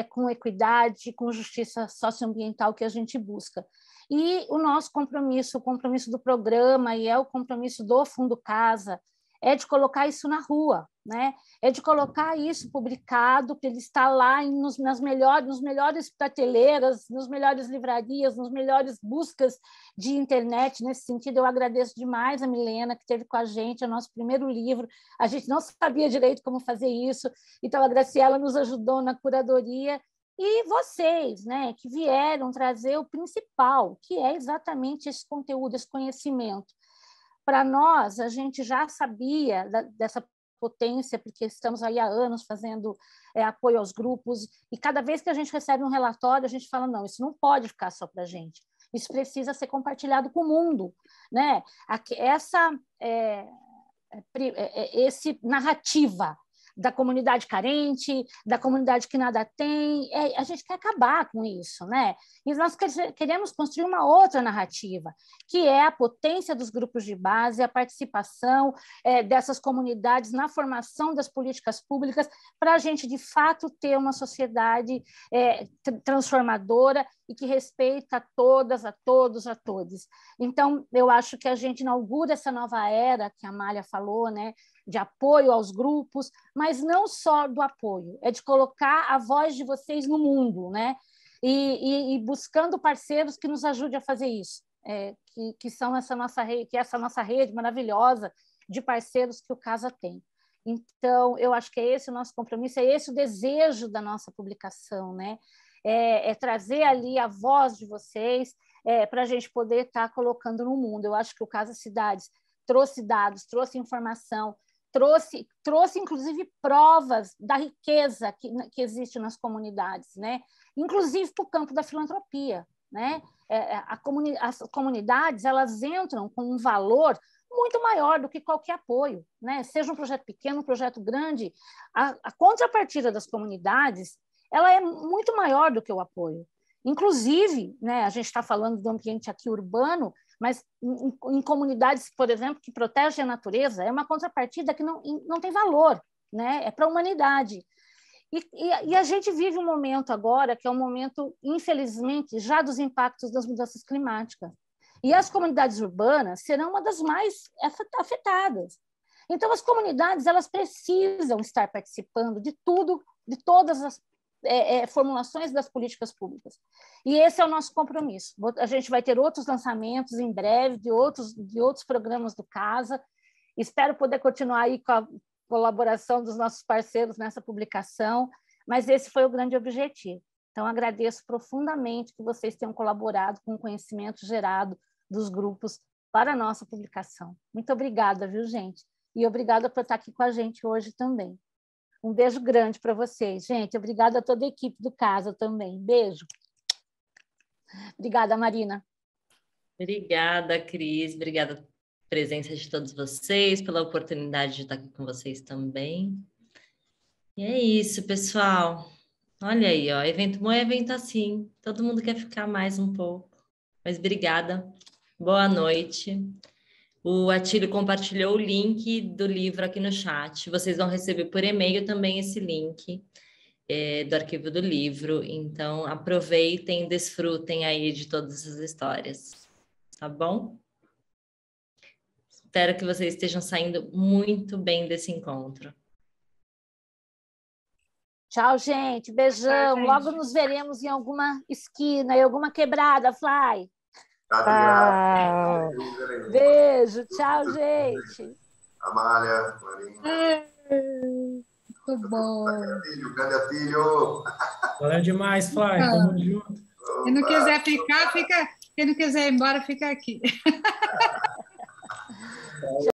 com equidade, com justiça socioambiental que a gente busca. E o nosso compromisso, o compromisso do programa e o compromisso do Fundo Casa, é de colocar isso na rua, né? É de colocar isso publicado, para ele estar lá nas melhores prateleiras, nas melhores livrarias, nas melhores buscas de internet. Nesse sentido, eu agradeço demais a Milena, que esteve com a gente, é o nosso primeiro livro. A gente não sabia direito como fazer isso, então a Graciela nos ajudou na curadoria, e vocês, né, que vieram trazer o principal, que é exatamente esse conteúdo, esse conhecimento. Para nós, a gente já sabia dessa potência, porque estamos aí há anos fazendo apoio aos grupos, e cada vez que a gente recebe um relatório, a gente fala, não, isso não pode ficar só para a gente, isso precisa ser compartilhado com o mundo, né? Esse narrativa da comunidade carente, da comunidade que nada tem, a gente quer acabar com isso, né? E nós queremos construir uma outra narrativa, que é a potência dos grupos de base, a participação dessas comunidades na formação das políticas públicas, para a gente, de fato, ter uma sociedade transformadora e que respeita a todas, a todos, a todos. Então, eu acho que a gente inaugura essa nova era, que a Amália falou, né, de apoio aos grupos, mas não só do apoio, é de colocar a voz de vocês no mundo, né? E buscando parceiros que nos ajudem a fazer isso, que são essa nossa rede maravilhosa de parceiros que o Casa tem. Então, eu acho que é esse o nosso compromisso, é esse o desejo da nossa publicação, né? É trazer ali a voz de vocês para a gente poder estar colocando no mundo. Eu acho que o Casa Cidades trouxe dados, trouxe informação, trouxe inclusive provas da riqueza que existe nas comunidades, né? Inclusive para o campo da filantropia, né? As comunidades, elas entram com um valor muito maior do que qualquer apoio, né? Seja um projeto pequeno, um projeto grande, a contrapartida das comunidades, ela é muito maior do que o apoio. Inclusive, né, a gente está falando do ambiente aqui urbano, mas em comunidades, por exemplo, que protegem a natureza, é uma contrapartida que não tem valor, né? É para a humanidade. E a gente vive um momento agora, que é um momento, infelizmente, já dos impactos das mudanças climáticas. E as comunidades urbanas serão uma das mais afetadas. Então, as comunidades, elas precisam estar participando de tudo, de todas as formulações das políticas públicas. E esse é o nosso compromisso. A gente vai ter outros lançamentos em breve de outros programas do Casa. Espero poder continuar aí com a colaboração dos nossos parceiros nessa publicação, mas esse foi o grande objetivo. Então, agradeço profundamente que vocês tenham colaborado com o conhecimento gerado dos grupos para a nossa publicação. Muito obrigada, viu, gente? E obrigada por estar aqui com a gente hoje também. Um beijo grande para vocês, gente. Obrigada a toda a equipe do Casa também. Beijo. Obrigada, Marina. Obrigada, Cris. Obrigada pela presença de todos vocês, pela oportunidade de estar aqui com vocês também. E é isso, pessoal. Olha aí, ó, evento bom é evento assim. Todo mundo quer ficar mais um pouco. Mas obrigada. Boa noite. O Atílio compartilhou o link do livro aqui no chat. Vocês vão receber por e-mail também esse link do arquivo do livro. Então, aproveitem, desfrutem aí de todas as histórias. Tá bom? Espero que vocês estejam saindo muito bem desse encontro. Tchau, gente. Beijão. Tchau, gente. Logo nos veremos em alguma esquina, em alguma quebrada, Fly. Tchau. Beijo. Tchau, gente. Amália, Marina. Muito bom. Grande Atílio. Valeu demais, Fly. Tamo junto. Quem não quiser ficar, fica. Quem não quiser ir embora, fica aqui.